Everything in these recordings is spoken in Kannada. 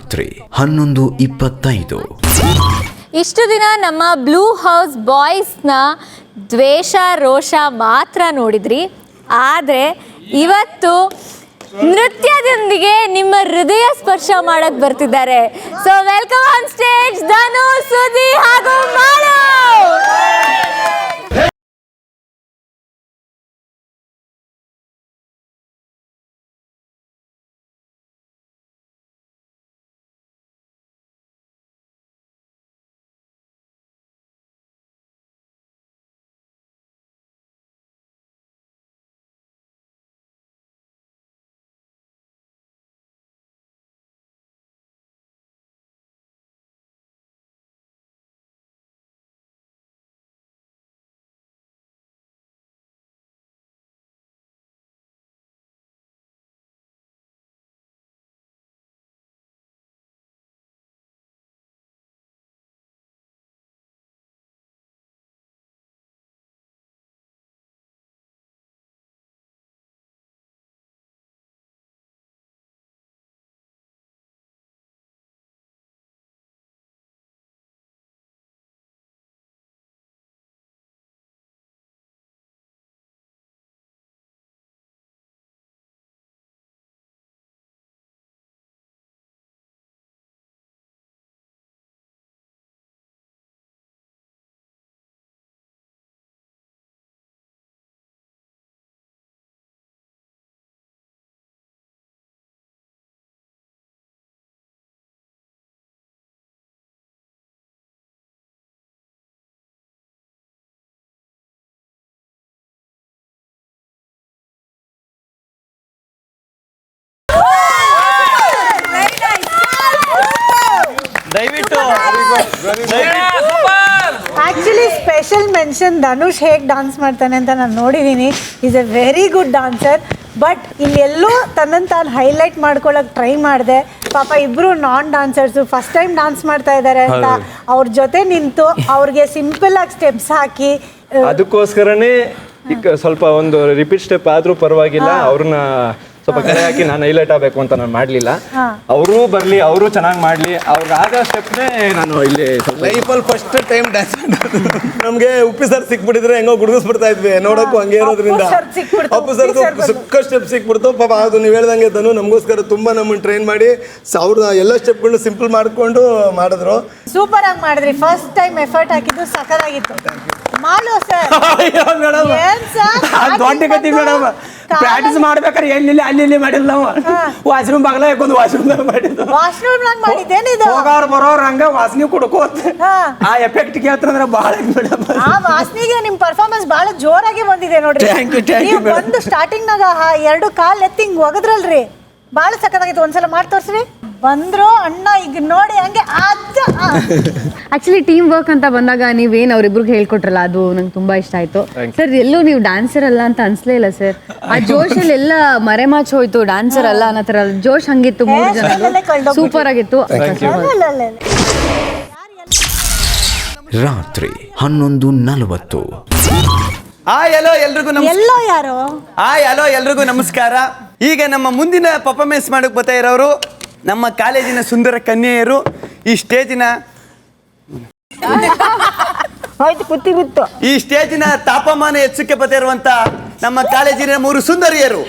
ರಾತ್ರಿ 11:25. ಇಷ್ಟು ದಿನ ನಮ್ಮ ಬ್ಲೂ ಹೌಸ್ ಬಾಯ್ಸ್ನ ದ್ವೇಷ ರೋಷ ಮಾತ್ರ ನೋಡಿದ್ರಿ, ಆದರೆ ಇವತ್ತು ನೃತ್ಯದೊಂದಿಗೆ ನಿಮ್ಮ ಹೃದಯ ಸ್ಪರ್ಶ ಮಾಡಕ್ ಬರ್ತಿದ್ದಾರೆ. So welcome on stage Dhanu, Sudi ಹಾಗೂ Malu. Actually special mention Dhanush ಹೇಗೆ ಡಾನ್ಸ್ ಮಾಡ್ತಾನೆ ಅಂತ ನಾನು ನೋಡಿದ್ದೀನಿ. Is a very good dancer. But ಇಲ್ಲೆಲ್ಲೋ ತನ್ನನ್ನು ತಾನು ಹೈಲೈಟ್ ಮಾಡ್ಕೊಳಕ್ಕೆ ಟ್ರೈ ಮಾಡಿದೆ. ಪಾಪ ಇಬ್ಬರು non dancers first time dance ಮಾಡ್ತಾ ಇದ್ದಾರೆ ಅಂತ ಅವ್ರ ಜೊತೆ ನಿಂತು ಅವ್ರಿಗೆ ಸಿಂಪಲ್ ಆಗಿ ಸ್ಟೆಪ್ಸ್ ಹಾಕಿ, ಅದಕ್ಕೋಸ್ಕರನೇ ಸ್ವಲ್ಪ ಒಂದು ರಿಪೀಟ್ ಸ್ಟೆಪ್ ಆದ್ರೂ ಪರವಾಗಿಲ್ಲ, ಅವ್ರನ್ನ ಸ್ವಲ್ಪ ಕರೆ ಹಾಕಿ ನಾನು ಹೈಲೈಟ್ ಆಗಬೇಕು ಅಂತ ನಾನು ಮಾಡಲಿಲ್ಲ. ಅವರು ಬರಲಿ, ಅವರು ಚೆನ್ನಾಗಿ ಮಾಡಲಿ, ಅವ್ರಿಗಾದ ಸ್ಟೆಪ್ನೇ ನಾನು ಇಲ್ಲಿ ಲೈಫಲ್ಲಿ ಫಸ್ಟ್ ಟೈಮ್ ಡ್ಯಾನ್ಸ್ ನಮಗೆ ಉಪ್ಪಿ ಸರ್ ಸಿಕ್ಬಿಟ್ಟಿದ್ರೆ ಹೆಂಗೋ ಗುಡುಗಿಸ್ಬಿಡ್ತಾ ಇದ್ವಿ, ನೋಡೋಕ್ಕೂ ಹಂಗೆ ಇರೋದ್ರಿಂದ ಅಪ್ಪು ಸರ್ ಸುಕ್ಕ ಸ್ಟೆಪ್ ಸಿಕ್ಬಿಡ್ತು. ಪಾಪ ಅದು ನೀವು ಹೇಳ್ದಂಗೆ ಧನು ನಮಗೋಸ್ಕರ ತುಂಬ ನಮ್ಮನ್ನು ಟ್ರೈನ್ ಮಾಡಿ ಅವ್ರ ಎಲ್ಲ ಸ್ಟೆಪ್ಗಳನ್ನ ಸಿಂಪಲ್ ಮಾಡಿಕೊಂಡು ಮಾಡಿದ್ರು. ಸೂಪರ್ ಆಗಿ ಮಾಡಿದ್ರಿ. ಫಸ್ಟ್ ಟೈಮ್ ಎಫರ್ಟ್ ಹಾಕಿದ್ದು ಸಖತ್ತಾಗಿತ್ತು. ಮಾಡು ಸರ್, ದೊಡ್ಡ ಗತಿ ಮೇಡಮ್. ಪ್ರಾಕ್ಟೀಸ್ ಮಾಡ್ಬೇಕಾದ್ರೆ ಎಲ್ಲಿ ಅಲ್ಲಿ ಮಾಡಿಲ್ಲ ನಾವು. ವಾಶ್ರೂಮ್ ಬಾಗ್ಲ ಹಾಕೊಂಡು ವಾಶ್ರೂಮ್ದಾಗ ಮಾಡಿದ್ದು. ವಾಶ್ರೂಮ್ನಾಗ ಮಾಡಿದ್ದೇನಿದು? ಹೋಗೋರು ಬರೋರು ಹಂಗ ವಾಸನೆ ಕುಡ್ಕೋತ ಆ ಎಫೆಕ್ಟ್ ಕೇಳ್ತಂದ್ರೆ ಭಾಳ ಮೇಡಮ್. ಆ ವಾಸನೆಗೆ ನಿಮ್ ಪರ್ಫಾರ್ಮೆನ್ಸ್ ಬಹಳ ಜೋರಾಗಿ ಬಂದಿದೆ ನೋಡ್ರಿ. ನೀವು ಬಂದು ಸ್ಟಾರ್ಟಿಂಗ್ ನಾಗ ಎರಡು ಕಾಲ್ ಎತ್ತಿ ಹಿಂಗ್ ಒಗದ್ರಲ್ರಿ, ಬಹಳ ಸಖತ್ತಾಗಿತ್ತು. ಒಂದ್ಸಲ ಮಾಡಿ ತೋರ್ಸ್ರಿ. ಬಂದ್ರು ಅಣ್ಣ ಈಗ ನೋಡಿ ಹಂಗೆ ಆಕ್ಚುಲಿ ಟೀಮ್ ವರ್ಕ್ ಅಂತ ಬಂದಾಗ ನೀವೇನು ಅವ್ರಿಬ್ರಿಗೆ ಹೇಳ್ಕೊಟ್ರಲ್ಲ, ಅದು ನಂಗೆ ತುಂಬಾ ಇಷ್ಟ ಆಯ್ತು ಸರ್. ಎಲ್ಲೂ ನೀವು ಡ್ಯಾನ್ಸರ್ ಅಲ್ಲ ಅಂತ ಅನ್ಸ್ಲೇ ಇಲ್ಲ ಸರ್. ಆ ಜೋಶಲ್ಲಿ ಎಲ್ಲ ಮರೆಮಾಚ್ ಹೋಯ್ತು, ಡ್ಯಾನ್ಸರ್ ಅಲ್ಲ ಅನ್ನೋ ತರ ಜೋಶ್ ಹಂಗಿತ್ತು. 3 ಜನ ಸೂಪರ್ ಆಗಿತ್ತು. ರಾತ್ರಿ 11:40. ಹಲೋ ಎಲ್ರಿಗೂ ನಮಸ್ಕಾರ. ಈಗ ನಮ್ಮ ಮುಂದಿನ ಪರ್ಫಾರ್ಮೆನ್ಸ್ ಮಾಡಕ್ಕೆ ಬರ್ತಾ ಇರೋರು ನಮ್ಮ ಕಾಲೇಜಿನ ಸುಂದರ ಕನ್ಯೆಯರು. ಈ ಸ್ಟೇಜಿನ ಈ ಸ್ಟೇಜಿನ ತಾಪಮಾನ ಹೆಚ್ಚಕ್ಕೆ ಬರ್ತಾ ಇರುವಂತ ನಮ್ಮ ಕಾಲೇಜಿನ 3 ಸುಂದರಿಯರು.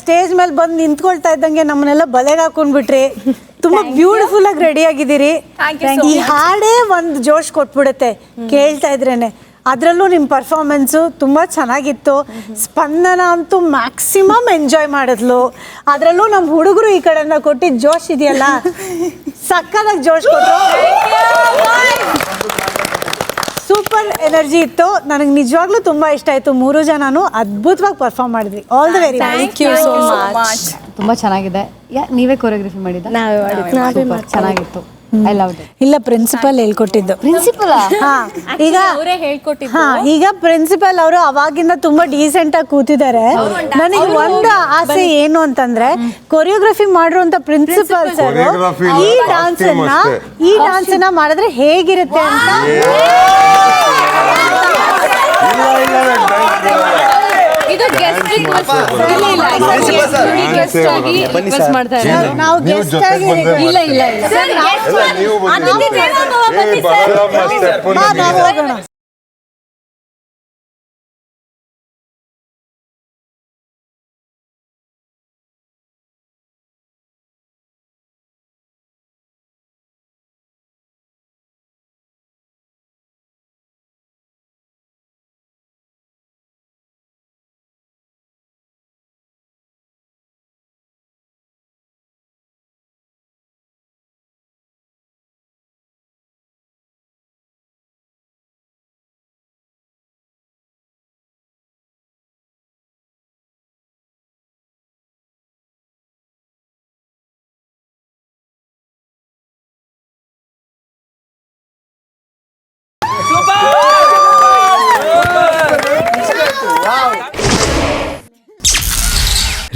ಸ್ಟೇಜ್ ಮೇಲೆ ಬಂದು ನಿಂತ್ಕೊಳ್ತಾ ಇದ್ದಂಗೆ ನಮ್ಮನ್ನೆಲ್ಲ ಬಲೆಗೆ ಹಾಕೊಂಡ್ಬಿಟ್ರಿ. ತುಂಬಾ ಬ್ಯೂಟಿಫುಲ್ ಆಗಿ ರೆಡಿ ಆಗಿದ್ದೀರಿ. ಈ ಹಾಡೇ ಒಂದು ಜೋಶ್ ಕೊಟ್ಬಿಡುತ್ತೆ ಕೇಳ್ತಾ ಇದ್ರೇನೆ. ಅದರಲ್ಲೂ ನಿಮ್ಮ ಪರ್ಫಾರ್ಮೆನ್ಸು ತುಂಬ ಚೆನ್ನಾಗಿತ್ತು. ಸ್ಪಂದನ ಅಂತೂ ಮ್ಯಾಕ್ಸಿಮಮ್ ಎಂಜಾಯ್ ಮಾಡಿದ್ಲು. ಅದರಲ್ಲೂ ನಮ್ಮ ಹುಡುಗರು ಈ ಕಡೆಯಿಂದ ಕೊಟ್ಟಿದ್ದು ಜೋಶ್ ಇದೆಯಲ್ಲ, ಸಕ್ಕದಾಗಿ ಜೋಶ್ ಕೊಟ್ಟರು. ಸೂಪರ್ ಎನರ್ಜಿ ಇತ್ತು. ನನಗೆ ನಿಜವಾಗ್ಲೂ ತುಂಬ ಇಷ್ಟ ಆಯಿತು. 3 ಜನನು ಅದ್ಭುತವಾಗಿ ಪರ್ಫಾರ್ಮ್ ಮಾಡಿದ್ವಿ. All the very thank you so much. ತುಂಬಾ ಚೆನ್ನಾಗಿದೆ. ನೀವೇ ಕೊರಿಯೋಗ್ರಫಿ ಮಾಡಿದ್ದ? ಚೆನ್ನಾಗಿತ್ತು. I love it. ಇಲ್ಲ, ಪ್ರಿನ್ಸಿಪಲ್ ಹೇಳ್ಕೊಟ್ಟಿದ್ದು. ಪ್ರಿನ್ಸಿಪಲ್ ಈಗ ಅವರೇ ಹೇಳ್ಕೊಟ್ಟಿದ್ದು. ಈಗ ಪ್ರಿನ್ಸಿಪಲ್ ಅವರು ಅವಾಗಿಂದ ತುಂಬಾ ಡೀಸೆಂಟ್ ಆಗಿ ಕೂತಿದ್ದಾರೆ. ನನಗೆ ಒಂದು ಆಸೆ ಏನು ಅಂತಂದ್ರೆ, ಕೊರಿಯೋಗ್ರಫಿ ಮಾಡಿರುವಂತ ಪ್ರಿನ್ಸಿಪಲ್ ಸರ್ ಈ ಡಾನ್ಸ್ ಅನ್ನ ಮಾಡಿದ್ರೆ ಹೇಗಿರುತ್ತೆ ಅಂತ. ಇದು ಗೆಸ್ಟ್ ರಿಕ್ವೆಸ್ಟ್ ಮಾಡ್ತಾ ಇದ್ದಾರೆ. ನಾವು ಗೆಸ್ಟ್ ಆಗಿ ಇಲ್ಲ ಸರ್, ಅತಿಥಿ ದೇವೋ ಭವ ಬನ್ನಿ ಸರ್. ನಾವು ಹೋಗೋಣ.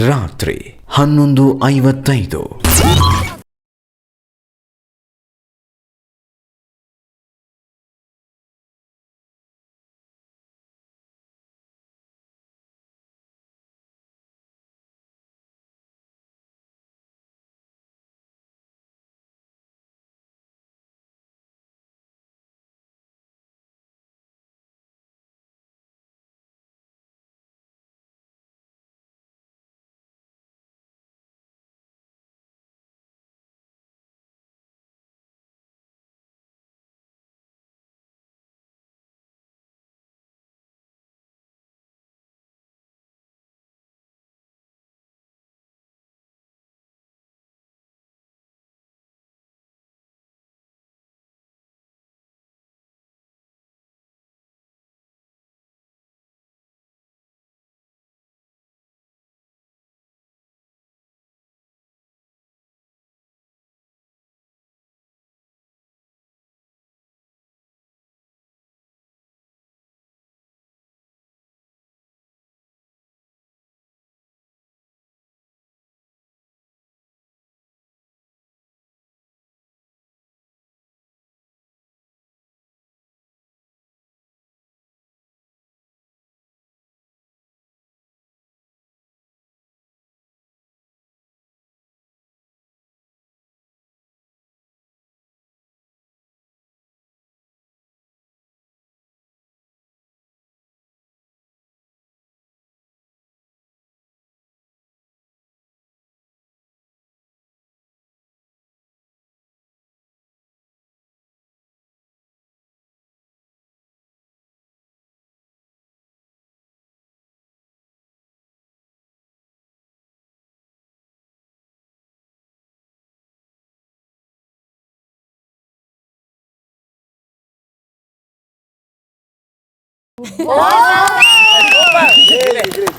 ರಾತ್ರಿ 11:55.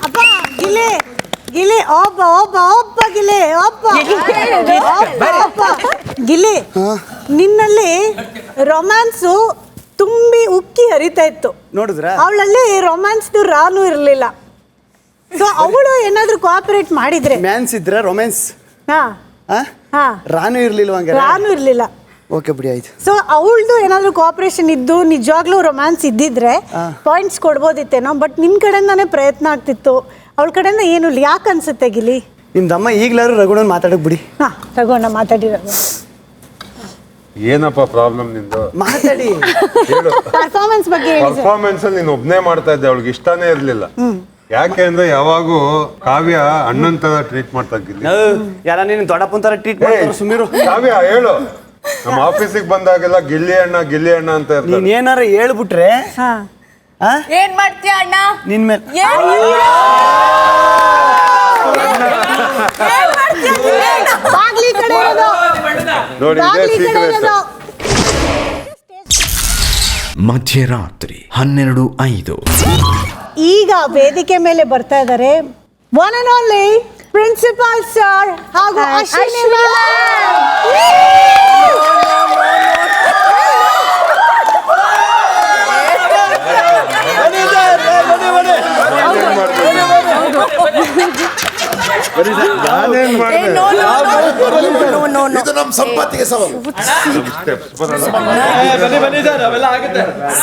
ಅಪ್ಪ ಗಿಲಿ ಗಿಲಿ ಒಬ್ಬ ಒಬ್ಬ ಒಬ್ಬ ಗಿಲಿ ಒಬ್ಬ ಒಬ್ಬ ಗಿಲಿ, ನಿನ್ನಲ್ಲಿ ರೊಮ್ಯಾನ್ಸು ತುಂಬಿ ಉಕ್ಕಿ ಹರಿತಾ ಇತ್ತು. ನೋಡಿದ್ರ ಅವಳಲ್ಲಿ ರೊಮ್ಯಾನ್ಸ್ದು ರಾನು ಇರಲಿಲ್ಲ. ಸೊ ಅವಳು ಏನಾದ್ರೂ ಕೋಆಪರೇಟ್ ಮಾಡಿದ್ರೆ ಮ್ಯಾನ್ಸ್ ಇದ್ರ ರೊಮ್ಯಾನ್ಸ್ ಹಾ ಹಾ ರಾನು ಇರ್ಲಿಲ್ವ? ರಾನು ಇರ್ಲಿಲ್ಲ. ಓಕೆ ಬಿಡಿ, ಆಯ್ತು. ಸೊ ಅವಳದು ಏನಾದರೂ ಕೋಆಪರೇಷನ್ ಇದ್ದು ನಿಜವಾಗ್ಲೂ ರೊಮ್ಯಾನ್ಸ್ ಇದ್ದಿದ್ರೆ ಪಾಯಿಂಟ್ಸ್ ಕೊಡ್ಬೋದಿತ್ತೇನೋ. ಬಟ್ ನಿನ್ನ ಕಡೆಯಿಂದಾನೇ ಪ್ರಯತ್ನ ಆಗ್ತಿತ್ತು, ಅವಳ ಕಡೆಯಿಂದ ಏನು ಇಲ್ಲ. ಯಾಕೆ ಅನ್ಸುತ್ತೆ ಗಿಲಿ? ನಿಮ್ದಮ್ಮ ಈಗ್ಲಾರು ರಘುಣನ್ ಮಾತಾಡಕ್ ಬಿಡಿ. ಹಾಂ ತಗೋಣ, ಮಾತಾಡಿರೋದು. ಏನಪ್ಪ ಪ್ರಾಬ್ಲಮ್ ನಿಂದು? ಮಾತಾಡಿ. ಹೇಳು. ಪರ್ಫಾರ್ಮೆನ್ಸ್ ಬಗ್ಗೆ ಪರ್ಫಾರ್ಮೆನ್ಸ್ ಅಲ್ಲಿ ನೀನು ಒಬ್ನೇ ಮಾಡ್ತಾ ಇದ್ದೆ, ಅವಳಿಗೆ ಇಷ್ಟಾನೇ ಇರ್ಲಿಲ್ಲ. ಯಾಕೆ ಅಂದ್ರೆ ಯಾವಾಗೂ ಕಾವ್ಯ ಅಣ್ಣನ್ ತರ ಟ್ರೀಟ್ ಮಾಡ್ತಾ ಇದ್ದಿಲ್ಲ. ಯಾರ ನೀನು ದೊಡ್ಡಪ್ಪನ ತರ ಟ್ರೀಟ್ ಮಾಡ್ತಾರೆ ಸುಮೀರು. ಕಾವ್ಯ ಹೇಳು, ನಮ್ಮ ಆಫೀಸಿಗೆ ಬಂದಾಗೆಲ್ಲ ಗಿಲ್ಲಿ ಅಣ್ಣ ಅಂತ ಇರ್ತಾರೆ. ನೀನ್ ಏನಾರ ಹೇಳ್ಬಿಟ್ರೆ ಏನ್ ಮಾಡ್ತೀಯ ಅಣ್ಣ? ನಿನ್ ಮೇಲೆ ನೋಡಿ, ಇದೇ ಸೀಕ್ರೆಟ್. ಮಧ್ಯರಾತ್ರಿ 12:05. ಈಗ ವೇದಿಕೆ ಮೇಲೆ ಬರ್ತಾ ಇದ್ದಾರೆ one and only principal sir ಹಾಗೂ ಅಶ್ವಿನಿ ಇದು ನಮ್ಮ ಸಂಪತ್ತಿಗೆ ಸವಾಲು.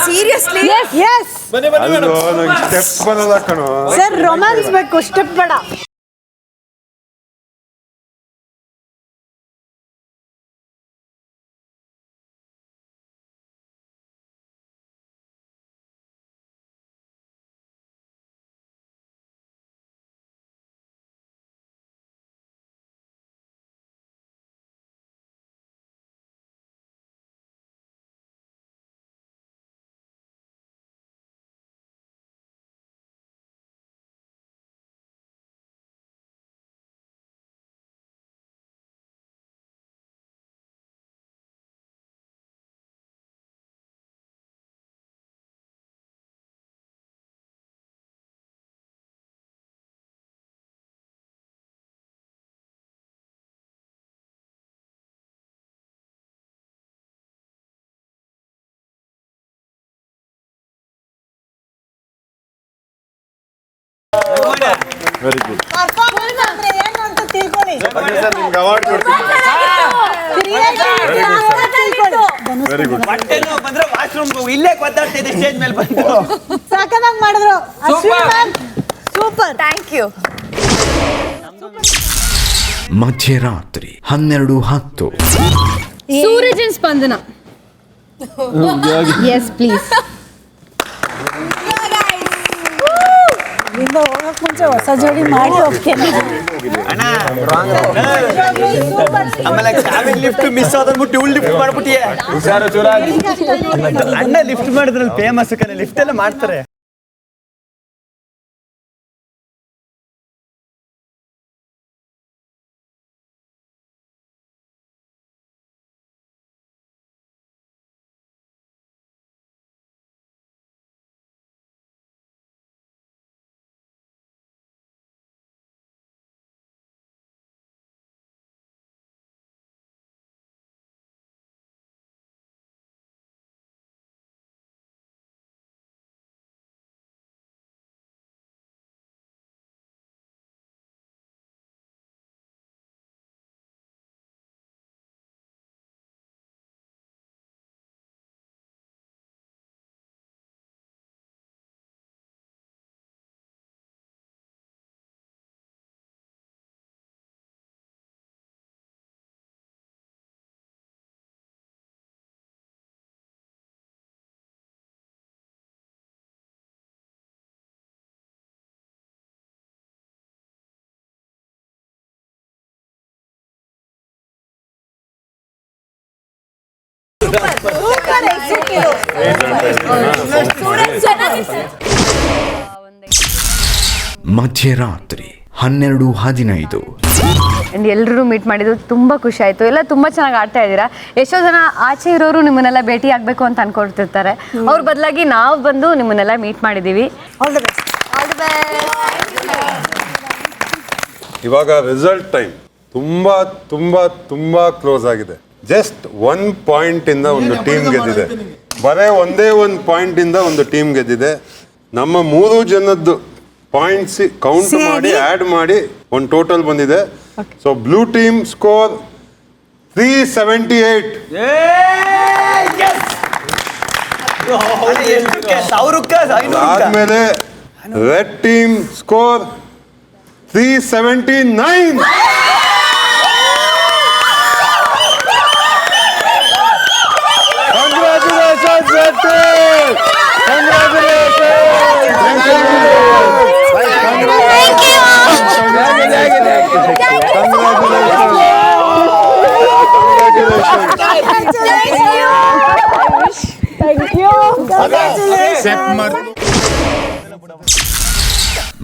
ಸೀರಿಯಸ್ಲಿ? ಎಸ್ ಸ್ಟೆಪ್ಸ್ ಬರಲ್ಲ ಕಣೋ. ಸರ್, ರೊಮ್ಯಾನ್ಸ್ ಬೇಕು, ಸ್ಟೆಪ್ ಬೇಡ. Very good. ಪರ್ಫಾರ್ಮೆನ್ಸ್ ಅಂದ್ರೆ ಏನು ಅಂತ ತಿಳ್ಕೊಳ್ಳಿ. ನಿಮ್ಗೆ ಅವಾರ್ಡ್ ಕೊಡ್ತೀನಿ. Very good. ಬಂದ್ರೆ ವಾಶ್ರೂಮ್ ಇಲ್ಲೇ ಗೊತ್ತಾಗ್ತಾ ಇದೆ ಸ್ಟೇಜ್ ಮೇಲೆ ಬಂದು. ಸಾಕದಾಗಿ ಮಾಡಿದ್ರು Ashwini ma'am, super. Thank you. ಮಧ್ಯರಾತ್ರಿ 12:10. ಸೂರಜನ್ ಸ್ಪಂದನ. Yes please. ಇಲ್ಲಿಂದ ಹೋಗಕ್ ಮುಂಚೆ ಹೊಸ ಜೋಡಿ ಮಾಡಿ ಹೋಗ್ತೇನೆ. ಆಮೇಲೆ ಕ್ಯಾಬಿನ್ ಲಿಫ್ಟ್ ಮಿಸ್ ಆದ್ಬಿಟ್ಟು ಇವಳು ಲಿಫ್ಟ್ ಮಾಡ್ಬಿಟ್ಟಿಯೇ. ಅಣ್ಣ ಲಿಫ್ಟ್ ಮಾಡಿದ್ರಲ್ಲಿ ಫೇಮಸ್ ಕಣೆ, ಲಿಫ್ಟ್ ಎಲ್ಲ ಮಾಡ್ತಾರೆ. ಮಧ್ಯರಾತ್ರಿ 12:15. ಎಲ್ಲರೂ ಮೀಟ್ ಮಾಡಿದ್ದು ತುಂಬ ಖುಷಿ ಆಯಿತು. ಎಲ್ಲ ತುಂಬ ಚೆನ್ನಾಗಿ ಆಡ್ತಾ ಇದ್ದೀರಾ. ಎಷ್ಟೋ ಜನ ಆಚೆ ಇರೋರು ನಿಮ್ಮನ್ನೆಲ್ಲ ಭೇಟಿ ಆಗಬೇಕು ಅಂತ ಅನ್ಕೊಳ್ತಿರ್ತಾರೆ. ಅವ್ರ ಬದಲಾಗಿ ನಾವು ಬಂದು ನಿಮ್ಮನ್ನೆಲ್ಲ ಮೀಟ್ ಮಾಡಿದ್ದೀವಿ. All the best. All the best. ಇವಾಗ ರಿಸಲ್ಟ್ ಟೈಮ್ ತುಂಬಾ ತುಂಬಾ ತುಂಬಾ ಕ್ಲೋಸ್ ಆಗಿದೆ. ಜಸ್ಟ್ 1 ಪಾಯಿಂಟ್ ಇಂದ ಒಂದು ಟೀಮ್ ಗೆದ್ದಿದೆ. ಬರೇ ಒಂದೇ 1 ಪಾಯಿಂಟ್ ಇಂದ ಒಂದು ಟೀಮ್ ಗೆದ್ದಿದೆ. ನಮ್ಮ 3 ಜನದ್ದು ಪಾಯಿಂಟ್ಸ್ ಕೌಂಟ್ ಮಾಡಿ ಆಡ್ ಮಾಡಿ ಒಂದು ಟೋಟಲ್ ಬಂದಿದೆ. So blue team score 378. ಆದ್ಮೇಲೆ ರೆಡ್ ಟೀಮ್ ಸ್ಕೋರ್ 379.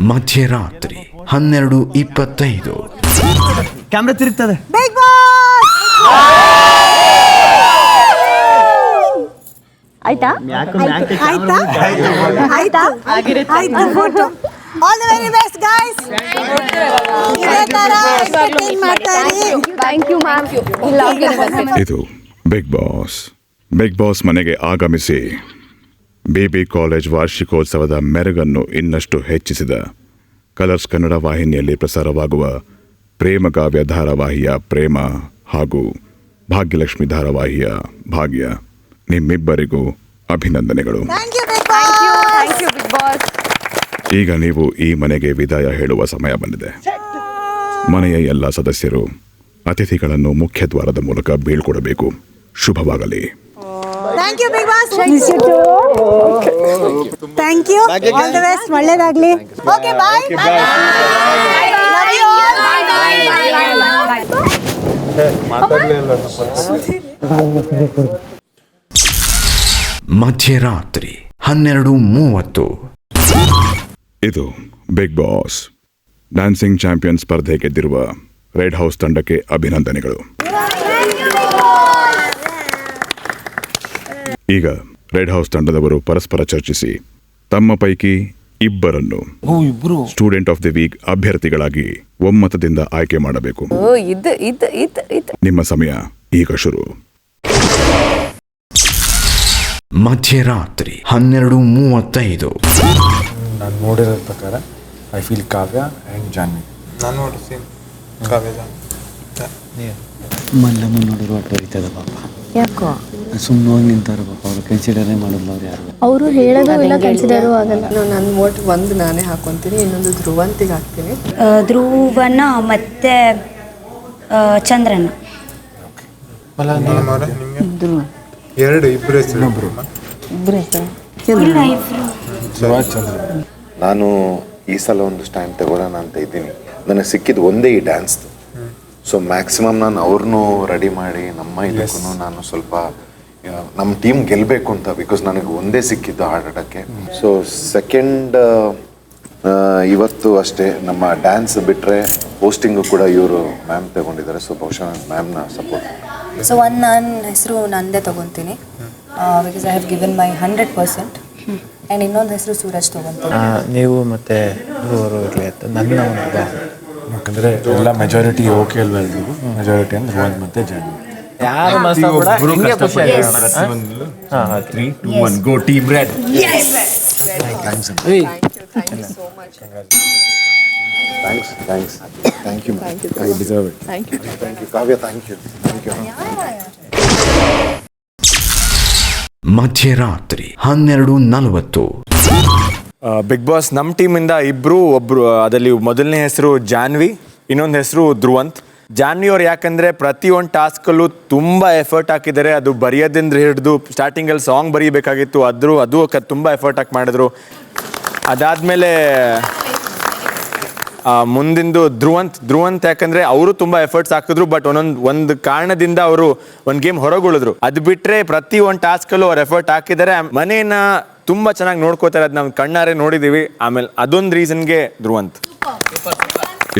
ಮಧ್ಯರಾತ್ರಿ 12:25. ಕ್ಯಾಮ್ರಾ ತಿರುಗ್ತದೆ. ಬಿಗ್ ಬಾಸ್ ಆಯ್ತಾ ಆಯ್ತಾ ಆಯ್ತಾ ಆಯ್ತು photo. All the very best guys. ಇದೇ ತರ ಎಂಟರ್ಟೈನ್ ಮಾಡ್ತಾ ಇರಿ. Thank you ma'am. ಇದು ಬಿಗ್ ಬಾಸ್. ಬಿಗ್ ಬಾಸ್ ಮನೆಗೆ ಆಗಮಿಸಿ BB ಕಾಲೇಜ್ ವಾರ್ಷಿಕೋತ್ಸವದ ಮೆರುಗನ್ನು ಇನ್ನಷ್ಟು ಹೆಚ್ಚಿಸಿದ ಕಲರ್ಸ್ ಕನ್ನಡ ವಾಹಿನಿಯಲ್ಲಿ ಪ್ರಸಾರವಾಗುವ ಪ್ರೇಮಕಾವ್ಯ ಧಾರಾವಾಹಿಯ ಪ್ರೇಮ ಹಾಗೂ ಭಾಗ್ಯಲಕ್ಷ್ಮಿ ಧಾರಾವಾಹಿಯ ಭಾಗ್ಯ, ನಿಮ್ಮಿಬ್ಬರಿಗೂ ಅಭಿನಂದನೆಗಳು. Thank you big Boss. Big Boss. ಈಗ ನೀವು ಈ ಮನೆಗೆ ವಿದಾಯ ಹೇಳುವ ಸಮಯ ಬಂದಿದೆ. ಮನೆಯ ಎಲ್ಲ ಸದಸ್ಯರು ಅತಿಥಿಗಳನ್ನು ಮುಖ್ಯ ದ್ವಾರದ ಮೂಲಕ ಬೀಳ್ಕೊಡಬೇಕು. ಶುಭವಾಗಲಿ. Thank you big boss. Thank you. All the best. ಒಳ್ಳೇದಾಗ್ಲಿ. Okay bye. Love you all. ಮಧ್ಯರಾತ್ರಿ 12:30. ಇದು ಬಿಗ್ ಬಾಸ್. ಡ್ಯಾನ್ಸಿಂಗ್ ಚಾಂಪಿಯನ್ ಸ್ಪರ್ಧೆ ಗೆದ್ದಿರುವ ರೆಡ್ ಹೌಸ್ ತಂಡಕ್ಕೆ ಅಭಿನಂದನೆಗಳು. ಈಗ ರೆಡ್ ಹೌಸ್ ತಂಡದವರು ಪರಸ್ಪರ ಚರ್ಚಿಸಿ ತಮ್ಮ ಪೈಕಿ ಇಬ್ಬರನ್ನು ಸ್ಟೂಡೆಂಟ್ ಆಫ್ ದಿ ವೀಕ್ ಅಭ್ಯರ್ಥಿಗಳಾಗಿ ಒಮ್ಮತದಿಂದ ಆಯ್ಕೆ ಮಾಡಬೇಕು. ನಿಮ್ಮ ಸಮಯ ಈಗ ಶುರು. ಮಧ್ಯರಾತ್ರಿ 12:35. ನಾನು ನೋಡಿರೋ ಪ್ರಕಾರ I feel Kavya and Janvi. ನಾನು ನೋಡಿ ಸೇಮ್ ಕಾವ್ಯ ಮಲ್ಲಮ್ಮ ನೋಡಿದ್ರು ಒಟ್ಟು ಹೋಯ್ತದ ಪಾಪ. ಯಾಕೋ ಸುಮ್ಮನೆ ಹೋಗಿ ನಿಂತಾರೆ ಪಾಪ. ಅವ್ರು ಕನ್ಸಿಡರೇ ಮಾಡೋಲ್ಲ ಅವ್ರು ಯಾರು. ಅವರು ಹೇಳೋದು ಇಲ್ಲ, ಕನ್ಸಿಡರು ಆಗಲ್ಲ. ನನ್ನ ವೋಟ್ ಒಂದು ನಾನೇ ಹಾಕೊತೀನಿ, ಇನ್ನೊಂದು ಧ್ರುವಂತಿಗೆ ಹಾಕ್ತೀನಿ. ಧ್ರುವನ ಮತ್ತೆ ಚಂದ್ರನ. ಎರಡು ಇಬ್ಬರು ಹೆಸರು. ನಾನು ಈ ಸಲ ಒಂದು ಸ್ಟ್ಯಾಂಡ್ ತಗೊಳ್ಳೋಣ ಅಂತ ಇದ್ದೀನಿ. ನನಗೆ ಸಿಕ್ಕಿದ್ದು ಒಂದೇ ಈ ಡ್ಯಾನ್ಸ್ದು. ಸೊ ಮ್ಯಾಕ್ಸಿಮಮ್ ನಾನು ಅವ್ರನ್ನೂ ರೆಡಿ ಮಾಡಿ ನಮ್ಮ ಇದಕ್ಕೂ ನಾನು ಸ್ವಲ್ಪ ನಮ್ಮ ಟೀಮ್ ಗೆಲ್ಲಬೇಕು ಅಂತ, ಬಿಕಾಸ್ ನನಗೆ ಒಂದೇ ಸಿಕ್ಕಿದ್ದು ಹಾಡೋಕ್ಕೆ. ಸೊ ಸೆಕೆಂಡ್ ಇವತ್ತು ಅಷ್ಟೇ ನಮ್ಮ ಡ್ಯಾನ್ಸ್ ಬಿಟ್ಟರೆ ಪೋಸ್ಟಿಂಗು ಕೂಡ ಇವರು ಮ್ಯಾಮ್ ತಗೊಂಡಿದ್ದಾರೆ. ಸೊ ಬಹುಶಃ ಮ್ಯಾಮ್ನ ಸಪೋರ್ಟ್. ಸೊ ನನ್ನ ಹೆಸರು ನಂದೇ ತೊಗೊತೀನಿ, because I have given my 100%. And ಇನ್ನೊಂದು ಹೆಸರು ಸೂರಜ್ ತೊಗೊತೀನಿ. ನೀವು ಮತ್ತೆ ಅವರು ಇರಲಿ ಅಂತ ನನ್ನ ಒಂದು, ಯಾಕಂದರೆ ಎಲ್ಲ ಮೆಜಾರಿಟಿ ಓಕೆ ಅಲ್ವಾ ಎಲ್ರಿಗೂ. ಮೆಜಾರಿಟಿ ಅಂದ್ರೆ ಧ್ರುವಂತ್ ಮತ್ತೆ ಜಾನ್ವಿ. ಯಾರು go team red. Thank you. I deserve it. Thank you Kavya. Thank you. ಮಧ್ಯರಾತ್ರಿ 12:40. ಬಿಗ್ ಬಾಸ್ ನಮ್ಮ ಟೀಮಿಂದ ಒಬ್ಬರು ಅದರಲ್ಲಿ ಮೊದಲನೇ ಹೆಸರು ಜಾನ್ವಿ, ಇನ್ನೊಂದು ಹೆಸರು ಧ್ರುವಂತ್. ಜಾನ್ವಿ ಅವ್ರು ಯಾಕಂದರೆ ಪ್ರತಿಯೊಂದು ಟಾಸ್ಕಲ್ಲೂ ತುಂಬ ಎಫರ್ಟ್ ಹಾಕಿದ್ದಾರೆ. ಅದು ಬರೆಯೋದ್ರಿಂದ ಹಿಡಿದು ಸ್ಟಾರ್ಟಿಂಗಲ್ಲಿ ಸಾಂಗ್ ಬರೀಬೇಕಾಗಿತ್ತು, ಅದು ತುಂಬ ಎಫರ್ಟ್ ಹಾಕಿ ಮಾಡಿದ್ರು. ಅದಾದಮೇಲೆ ಮುಂದಿಂದು ಧ್ರುವಂತ್ ಯಾಕಂದರೆ ಅವರು ತುಂಬ ಎಫರ್ಟ್ಸ್ ಹಾಕಿದ್ರು, ಬಟ್ ಒಂದು ಕಾರಣದಿಂದ ಅವರು ಒಂದು ಗೇಮ್ ಹೊರಗುಳಿದ್ರು. ಅದು ಬಿಟ್ಟರೆ ಪ್ರತಿ ಒಂದು ಟಾಸ್ಕಲ್ಲೂ ಅವ್ರು ಎಫರ್ಟ್ ಹಾಕಿದ್ದಾರೆ. ಮನೇನ ತುಂಬ ಚೆನ್ನಾಗಿ ನೋಡ್ಕೋತಾರೆ, ಅದು ನಾವು ಕಣ್ಣಾರೆ ನೋಡಿದ್ದೀವಿ. ಆಮೇಲೆ ಅದೊಂದು ರೀಸನ್ಗೆ ಧ್ರುವಂತ್.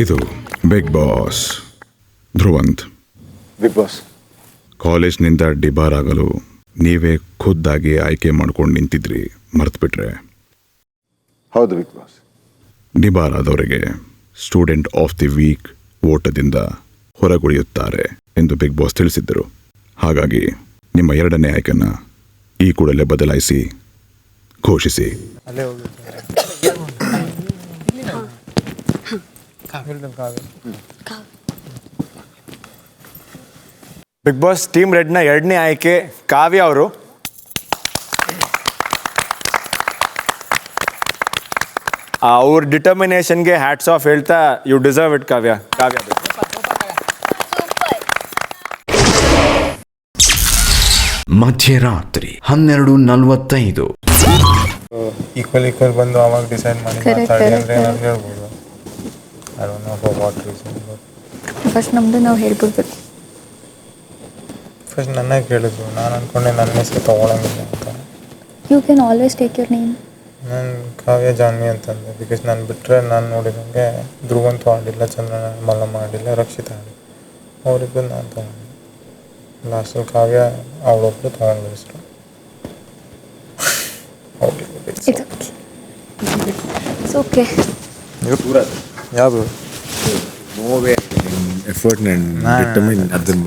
ಇದು big boss. Dhruvanth, big boss ಕಾಲೇಜ್ನಿಂದ ಡಿಬಾರ್ ಆಗಲು ನೀವೇ ಖುದ್ದಾಗಿ ಆಯ್ಕೆ ಮಾಡ್ಕೊಂಡು ನಿಂತಿದ್ರಿ, ಮರ್ತ್ಬಿಟ್ರೆ? ಹೌದು ಬಿಗ್ ಬಾಸ್. ಡಿಬಾರ್ ಆದವರಿಗೆ ಸ್ಟೂಡೆಂಟ್ ಆಫ್ ದಿ ವೀಕ್ ಓಟದಿಂದ ಹೊರಗುಳಿಯುತ್ತಾರೆ ಎಂದು ಬಿಗ್ ಬಾಸ್ ತಿಳಿಸಿದ್ದರು. ಹಾಗಾಗಿ ನಿಮ್ಮ ಎರಡನೇ ಆಯ್ಕೆಯನ್ನು ಈ ಕೂಡಲೇ ಬದಲಾಯಿಸಿ ಘೋಷಿಸಿ. ಬಿಗ್ ಬಾಸ್ ಟೀಮ್ ರೆಡ್ನ ಎರಡನೇ ಆಯ್ಕೆ ಕಾವ್ಯ ಅವರು. ಅವ್ರ ಡಿಟರ್ಮಿನೇಷನ್ಗೆ ಹ್ಯಾಟ್ಸ್ ಆಫ್ ಹೇಳ್ತಾ, ಯು ಡಿಸರ್ವ್ ಇಟ್ ಕಾವ್ಯ. ಮಧ್ಯರಾತ್ರಿ 12:45. ಈಕ್ವಲ್ ಬಂದು ಅವಾಗ ಡಿಸೈಡ್ ಮಾಡಿ ಮಾತಾಡಿ ಅಂದರೆ ನಾನು ಹೇಳ್ಬೋದು. I don't know for what reason. First ನಮ್ಮದು ನಾವು ಹೇಳ್ಬಿಡ್ಬೇಕು. ಫಸ್ಟ್ ನನ್ನ ಕೇಳಿದ್ರು, ನಾನು ಅಂದ್ಕೊಂಡೆ ನನ್ನ ಹೆಸರು ತೊಗೊಳಂಗಿಲ್ಲ ಅಂತ. You can always take your name. ನಾನು ಕಾವ್ಯ ಜಾನ್ವಿ ಅಂತಂದೆ, ಬಿಕಾಸ್ ನಾನು ಬಿಟ್ಟರೆ ನಾನು ನೋಡಿದಂಗೆ ಧ್ರುವಂತೂ ಆಡಿಲ್ಲ, ಚಂದ್ರನ ಮಲ್ಲಮ್ಮ ಆಡಿಲ್ಲ, ರಕ್ಷಿತ ಆಡಿಲ್ಲ. ಅವರಿಬ್ಬರು ನಾನು ತೊಗೊಂಡೆ. ಲಾಸ್ಟಲ್ಲಿ ಕಾವ್ಯ ಅವಳೊಬ್ಬರು ತೊಗೊಂಡು ಹೆಸರು. ಓಕೆ. ಯಾವುದು ನೋವೇ effort